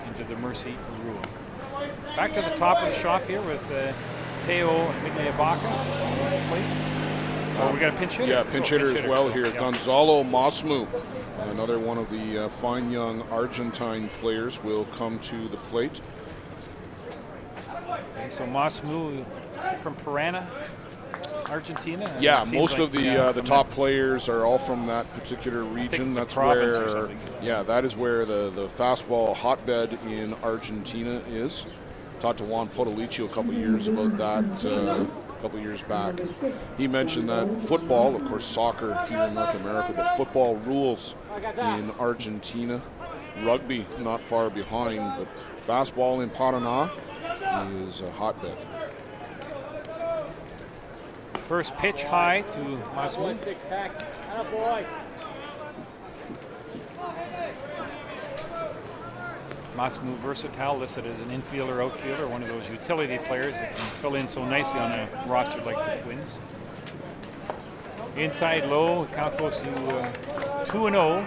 into the mercy rule. Back to the top of the shop here with Teo Migliabacca on the plate. Oh, we got a pinch hitter. Yeah, pinch hitter as well here. Gonzalo Masmu, another one of the fine young Argentine players, will come to the plate. Okay, so Masmu, is he from Parana, Argentina? Yeah, most of the top players are all from that particular region. That's where, that is where the fastball hotbed in Argentina is. Talked to Juan Podolicio a couple years about that couple years back. He mentioned that football, of course soccer here in North America, but football rules in Argentina. Rugby not far behind, but fastball in Paraná is a hotbed. First pitch high to Masmu. Masmu versatile, listed as an infielder, outfielder, one of those utility players that can fill in so nicely on a roster like the Twins. Inside low, count goes to 2-0.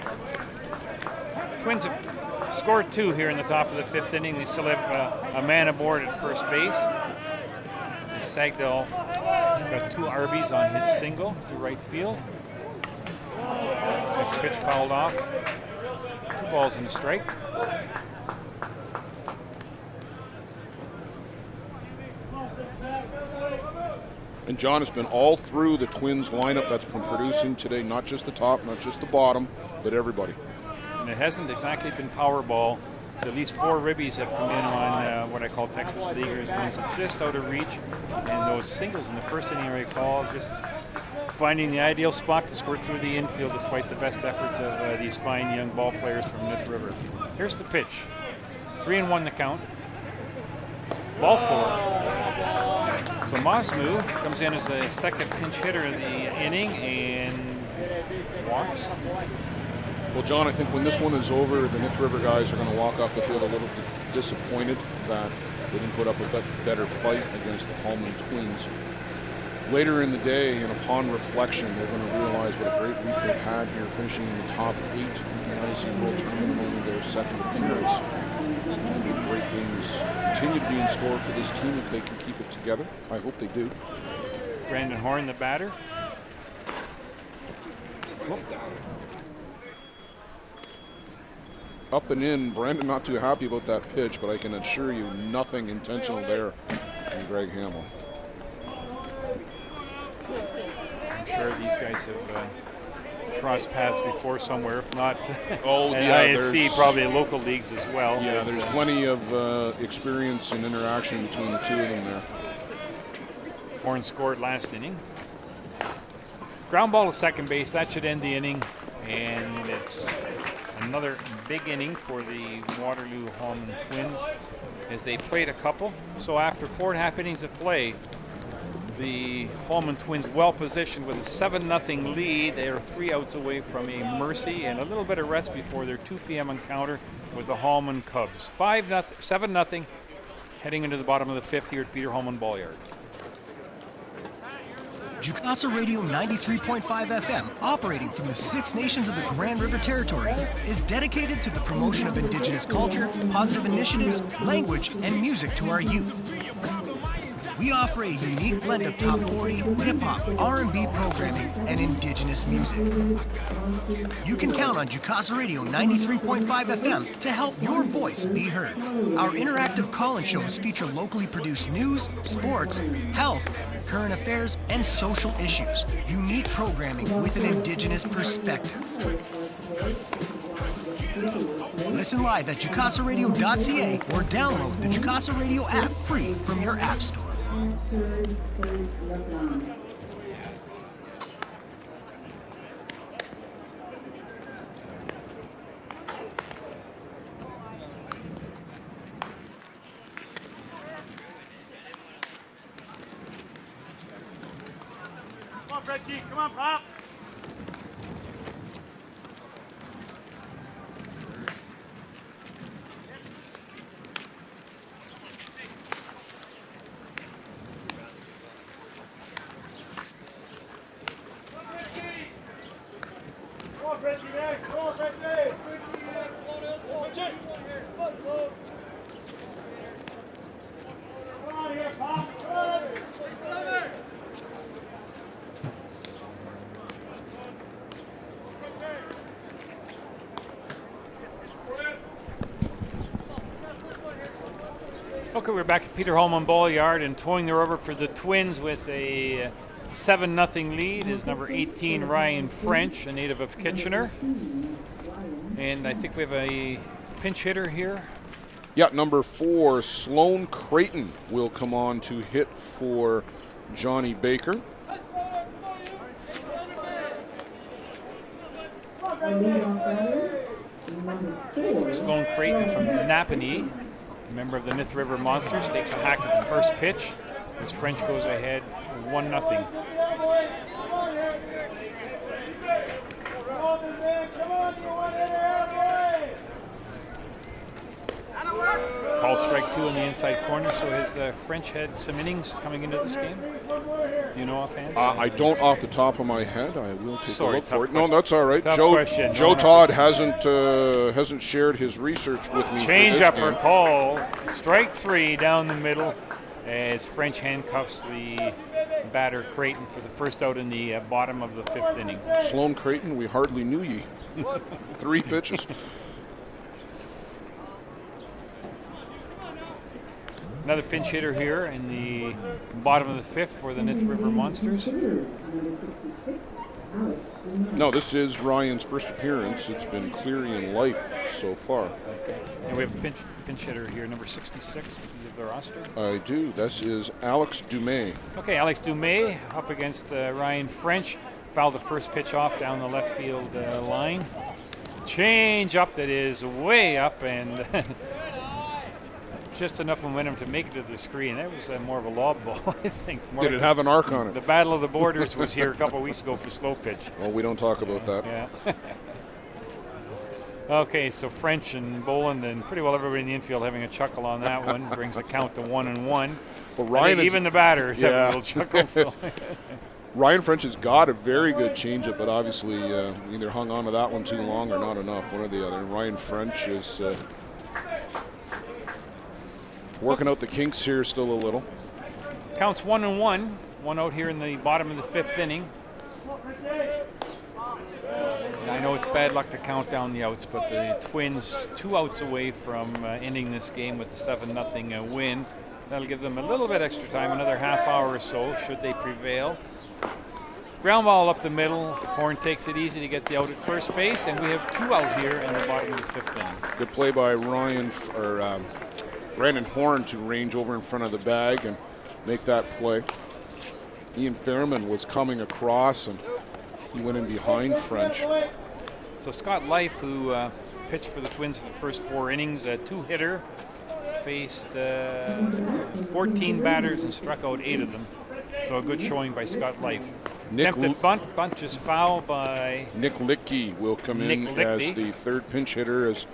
Twins have scored 2 here in the top of the 5th inning. They still have a man aboard at first base. And Sagdahl got 2 RBs on his single to right field. Next pitch fouled off. 2 balls and a strike. And John has been all through the Twins lineup that's been producing today, not just the top, not just the bottom, but everybody. And it hasn't exactly been Powerball. So at least 4 ribbies have come in on what I call Texas Leaguers, ones just out of reach. And those singles in the first inning, I recall, just finding the ideal spot to squirt through the infield despite the best efforts of these fine young ball players from Nith River. Here's the pitch. 3-1 the count. Ball 4. So Masmu comes in as the second pinch hitter in the inning and walks. Well, John, I think when this one is over, the Nith River guys are going to walk off the field a little bit disappointed that they didn't put up a better fight against the Hallman Twins. Later in the day, and upon reflection, they're going to realize what a great week they've had here, finishing in the top 8 in the ISC World Tournament, only their second appearance. I think great things continue to be in store for this team if they can keep it together. I hope they do. Brandon Horn, the batter. Whoop. Up and in. Brandon not too happy about that pitch, but I can assure you nothing intentional there from Greg Hamill. I'm sure these guys have crossed paths before somewhere, if not ISC, probably local leagues as well. Yeah, there's plenty of experience and interaction between the 2 of them there. Horn scored last inning. Ground ball to second base, that should end the inning, and it's another big inning for the Waterloo Hallman Twins as they played a couple. So after 4.5 innings of play, the Hallman Twins well positioned with a 7-0 lead. They are 3 outs away from a mercy and a little bit of rest before their 2 p.m. encounter with the Hallman Cubs. 7-0 heading into the bottom of the 5th here at Peter Hallman Ball Yard. Jukasa Radio 93.5 FM, operating from the 6 nations of the Grand River Territory, is dedicated to the promotion of Indigenous culture, positive initiatives, language, and music to our youth. We offer a unique blend of top 40, hip-hop, R&B programming, and Indigenous music. You can count on Jukasa Radio 93.5 FM to help your voice be heard. Our interactive call-in shows feature locally produced news, sports, health, current affairs, and social issues. Unique programming with an Indigenous perspective. Listen live at jukasaradio.ca or download the Jukasa Radio app free from your app store. Come on, Freddy. Come on, Pop. Okay, we're back at Peter Hallman Ball Yard and towing the rubber for the Twins with a 7-0 lead is number 18, Ryan French, a native of Kitchener. And I think we have a pinch hitter here. Yeah, number 4, Sloan Creighton will come on to hit for Johnny Baker. Sloan Creighton from Napanee, a member of the Nith River Monsters, takes a hack at the first pitch as French goes ahead 1-0. Called strike 2 in the inside corner, so has French had some innings coming into this game? Do you know offhand? I don't off the top of my head. I will take a look for it. Question. No, that's all right. Tough Joe question. Joe Todd hasn't shared his research with me. Change up for call. Strike 3 down the middle as French handcuffs the batter Creighton for the first out in the bottom of the 5th inning. Sloan Creighton, we hardly knew ye. 3 pitches. Another pinch hitter here in the bottom of the 5th for the Nith River Monsters. No, this is Ryan's first appearance. It's been Cleary in life so far. Okay. And we have a pinch hitter here, number 66 of the roster. I do. This is Alex Dumais. Okay, Alex Dumais up against Ryan French. Fouled the first pitch off down the left field line. Change up that is way up and just enough momentum to make it to the screen. That was more of a lob ball, I think. Did it have an arc on it? The Battle of the Borders was here a couple weeks ago for slow pitch. Well, we don't talk about that. Yeah. Okay, so French and Boland and pretty well everybody in the infield having a chuckle on that one. Brings the count to 1-1. Well, Ryan even the batters have a little chuckle. So. Ryan French has got a very good changeup, but obviously either hung on to that one too long or not enough, one or the other. And Ryan French is working out the kinks here still a little. Counts 1-1. 1 out here in the bottom of the 5th inning. I know it's bad luck to count down the outs, but the Twins 2 outs away from ending this game with a 7-0 win. That'll give them a little bit extra time, another half hour or so, should they prevail. Ground ball up the middle. Horn takes it easy to get the out at first base, and we have 2 out here in the bottom of the 5th inning. Good play by Brandon Horn to range over in front of the bag and make that play. Ian Fairman was coming across, and he went in behind French. So Scott Life, who pitched for the Twins for the first 4 innings, a 2-hitter, faced 14 batters and struck out 8 of them. So a good showing by Scott Life. Attempted bunt just foul by Nick Lichtke will come in Lichtke as the 3rd pinch hitter, as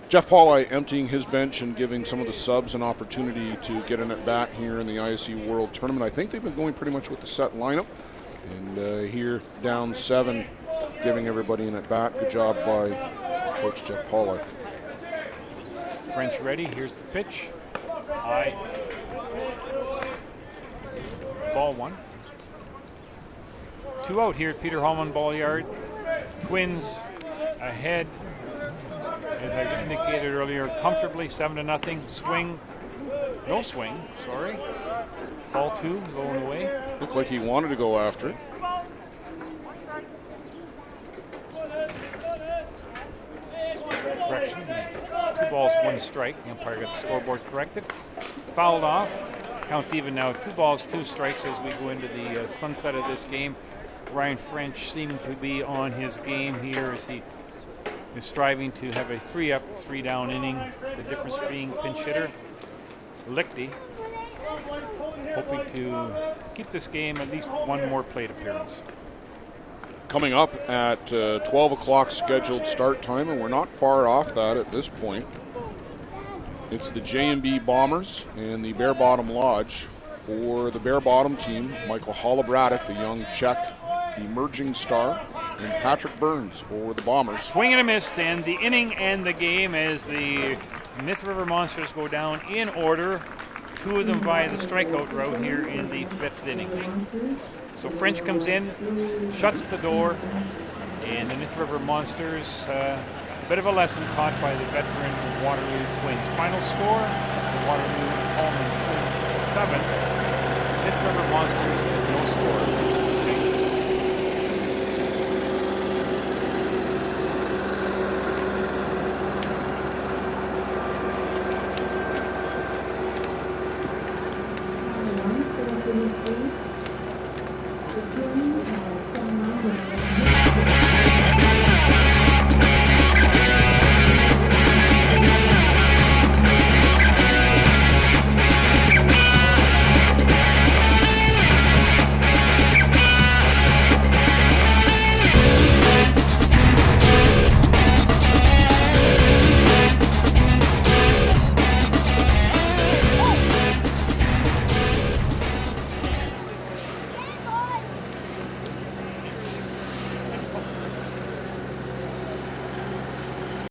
Jeff Pauley emptying his bench and giving some of the subs an opportunity to get an at-bat here in the ISC World Tournament. I think they've been going pretty much with the set lineup. And here, down 7, giving everybody an at-bat. Good job by Coach Jeff Pauley. French ready. Here's the pitch. High. Ball 1. 2 out here at Peter Hallman Ball Yard. Twins ahead, as I indicated earlier, comfortably 7-0. Swing. No swing, sorry. Ball 2 going away. Looked like he wanted to go after it. Correction. 2 balls, 1 strike. The umpire got the scoreboard corrected. Fouled off. Counts even now. 2 balls, 2 strikes as we go into the sunset of this game. Ryan French seemed to be on his game here as he is striving to have a 3-up, 3-down inning. The difference being pinch hitter Lichtke, hoping to keep this game at least 1 more plate appearance. Coming up at 12 o'clock scheduled start time, and we're not far off that at this point. It's the J&B Bombers and the Bear Bottom Lodge. For the Bear Bottom team, Michael Holobratic, the young Czech emerging star, and Patrick Burns for the Bombers. Swing and a miss, and the inning and the game as the Nith River Monsters go down in order. 2 of them via the strikeout route here in the 5th inning. So French comes in, shuts the door, and the Nith River Monsters, a bit of a lesson taught by the veteran Waterloo Twins. Final score, the Waterloo Hallman Twins 7, Nith River Monsters no score.